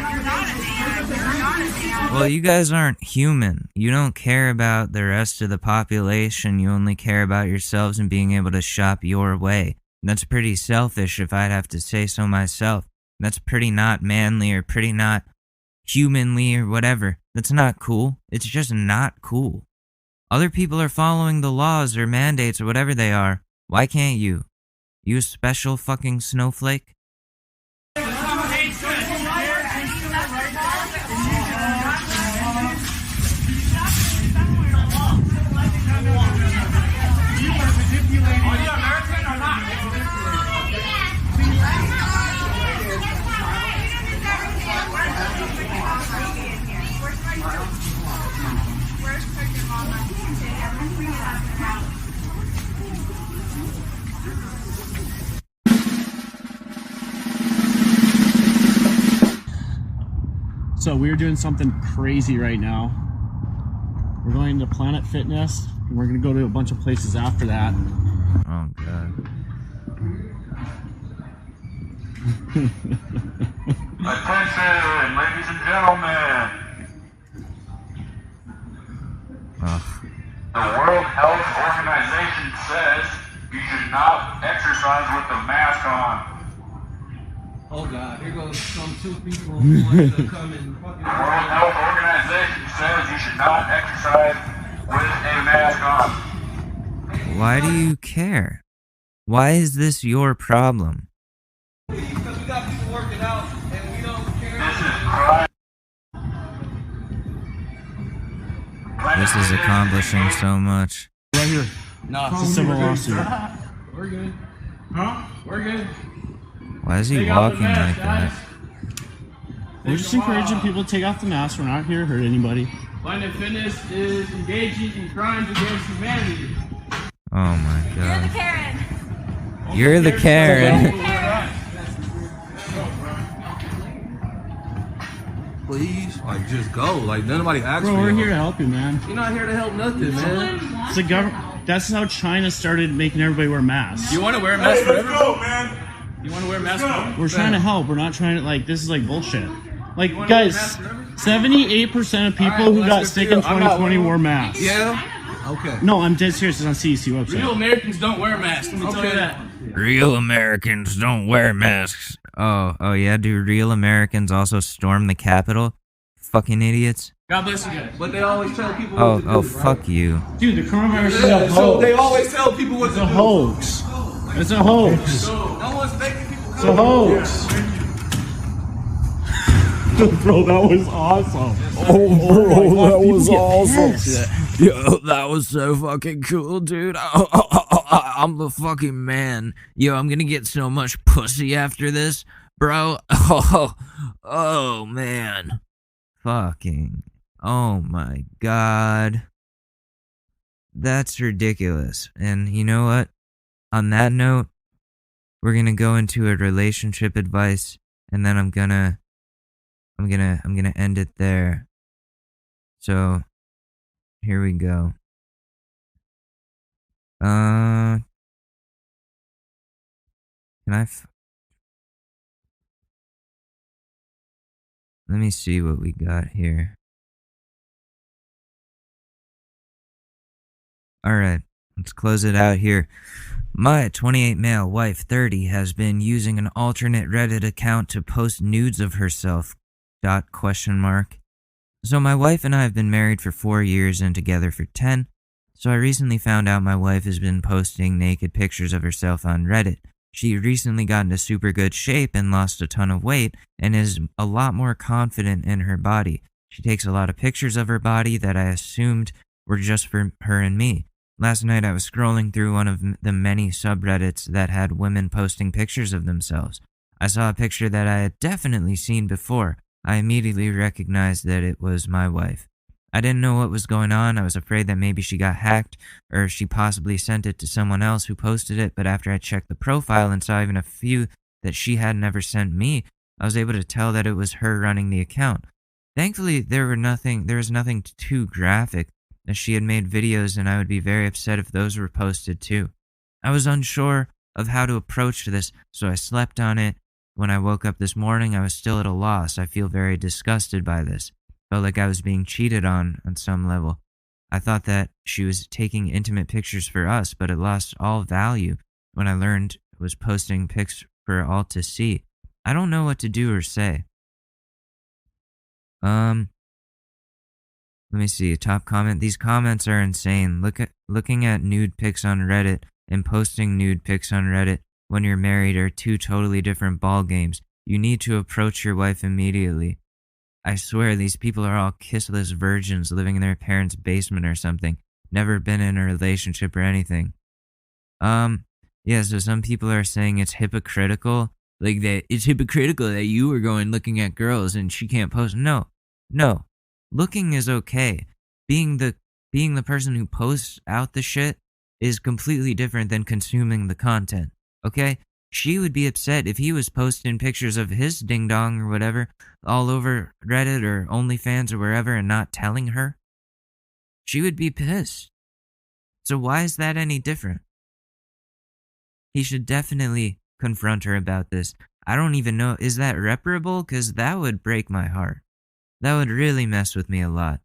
Well, you guys aren't human. You don't care about the rest of the population. You only care about yourselves and being able to shop your way. That's pretty selfish, if I'd have to say so myself. That's pretty not manly or pretty not humanly or whatever. That's not cool. It's just not cool. Other people are following the laws or mandates or whatever they are. Why can't you? You a special fucking snowflake? So we're doing something crazy right now. We're going to Planet Fitness, and we're going to go to a bunch of places after that. Oh, God. Attention, ladies and gentlemen. Ugh. The World Health Organization says you should not exercise with the mask on. Oh God, here goes some two people who want to come and fucking... The World Health Organization says you should not exercise with a mask on. Why do you care? Why is this your problem? Because we got people working out and we don't care. This is accomplishing so much. Right here. No, it's a civil lawsuit. We're good. Huh? We're good. Why is he Take off the walking mask, like that? We're just encouraging people to take off the mask. We're not here to hurt anybody. Planet Fitness is engaging in crimes against humanity. Oh my You're the god. Karen. You're the Karen. Please, like, just go. Like, nobody asked Bro, for we're you. here to help you, man. You're not here to help nothing, man. It's the government. That's how China started making everybody wear masks. You want to wear a mask forever? Let's go, man. You want to wear a mask forever? We're trying to help. We're not trying to, like, this is like bullshit. Like, guys, 78% of people who got sick in 2020 wore masks. Yeah? Okay. No, I'm dead serious. It's on CDC website. Real Americans don't wear masks. Let me tell you that. Real Americans don't wear masks. Oh yeah, do real Americans also storm the Capitol? Fucking idiots. God bless you guys. But they always tell people Oh, what to oh, do, bro. fuck you. Dude, the coronavirus is a Yeah, hoax. so they always tell people what It's to a do. hoax. It's a hoax. No one's making people It's a hoax. Bro, that was awesome. Oh, bro, that was awesome. Yes. Yo, that was so fucking cool, dude. I'm the fucking man. Yo, I'm gonna get so much pussy after this, bro. Oh man. Fucking. Oh my god. That's ridiculous. And you know what? On that note, we're gonna go into a relationship advice, and then I'm gonna end it there. So, here we go. Can I let me see what we got here. Alright, let's close it out here. My 28 male wife, 30, has been using an alternate Reddit account to post nudes of herself. Question mark. So my wife and I have been married for 4 years and together for 10. So I recently found out my wife has been posting naked pictures of herself on Reddit. She recently got into super good shape and lost a ton of weight and is a lot more confident in her body. She takes a lot of pictures of her body that I assumed were just for her and me. Last night I was scrolling through one of the many subreddits that had women posting pictures of themselves. I saw a picture that I had definitely seen before. I immediately recognized that it was my wife. I didn't know what was going on. I was afraid that maybe she got hacked or she possibly sent it to someone else who posted it, but after I checked the profile and saw even a few that she had never sent me, I was able to tell that it was her running the account. Thankfully, there was nothing too graphic, as she had made videos and I would be very upset if those were posted too. I was unsure of how to approach this, so I slept on it. When I woke up this morning, I was still at a loss. I feel very disgusted by this. Felt like I was being cheated on some level. I thought that she was taking intimate pictures for us, but it lost all value when I learned it was posting pics for all to see. I don't know what to do or say. Let me see. Top comment. These comments are insane. Looking at nude pics on Reddit and posting nude pics on Reddit when you're married are two totally different ball games. You need to approach your wife immediately. I swear these people are all kissless virgins living in their parents' basement or something. Never been in a relationship or anything. Yeah, so some people are saying it's hypocritical. Like that it's hypocritical that you were going looking at girls and she can't post. No. Looking is okay. Being the person who posts out the shit is completely different than consuming the content. Okay? She would be upset if he was posting pictures of his ding dong or whatever all over Reddit or OnlyFans or wherever and not telling her. She would be pissed. So why is that any different? He should definitely confront her about this. I don't even know, is that reparable? Because that would break my heart. That would really mess with me a lot.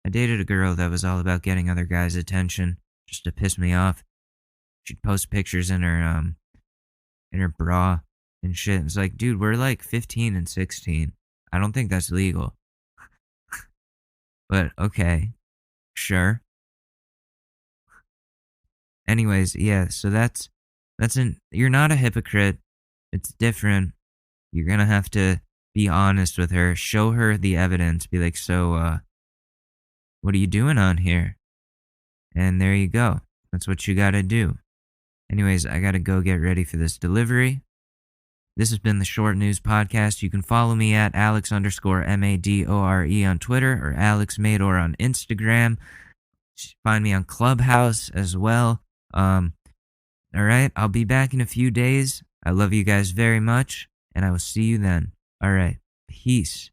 I dated a girl that was all about getting other guys' attention just to piss me off. She'd post pictures in her bra and shit. It's like, dude, we're like 15 and 16. I don't think that's legal. But okay, sure. Anyways, yeah, so you're not a hypocrite. It's different. You're gonna have to be honest with her, show her the evidence, be like, so, what are you doing on here? And there you go. That's what you gotta do. Anyways, I gotta go get ready for this delivery. This has been the Short News Podcast. You can follow me at Alex_Madore on Twitter or Alex Madore on Instagram. Find me on Clubhouse as well. Alright, I'll be back in a few days. I love you guys very much, and I will see you then. Alright, peace.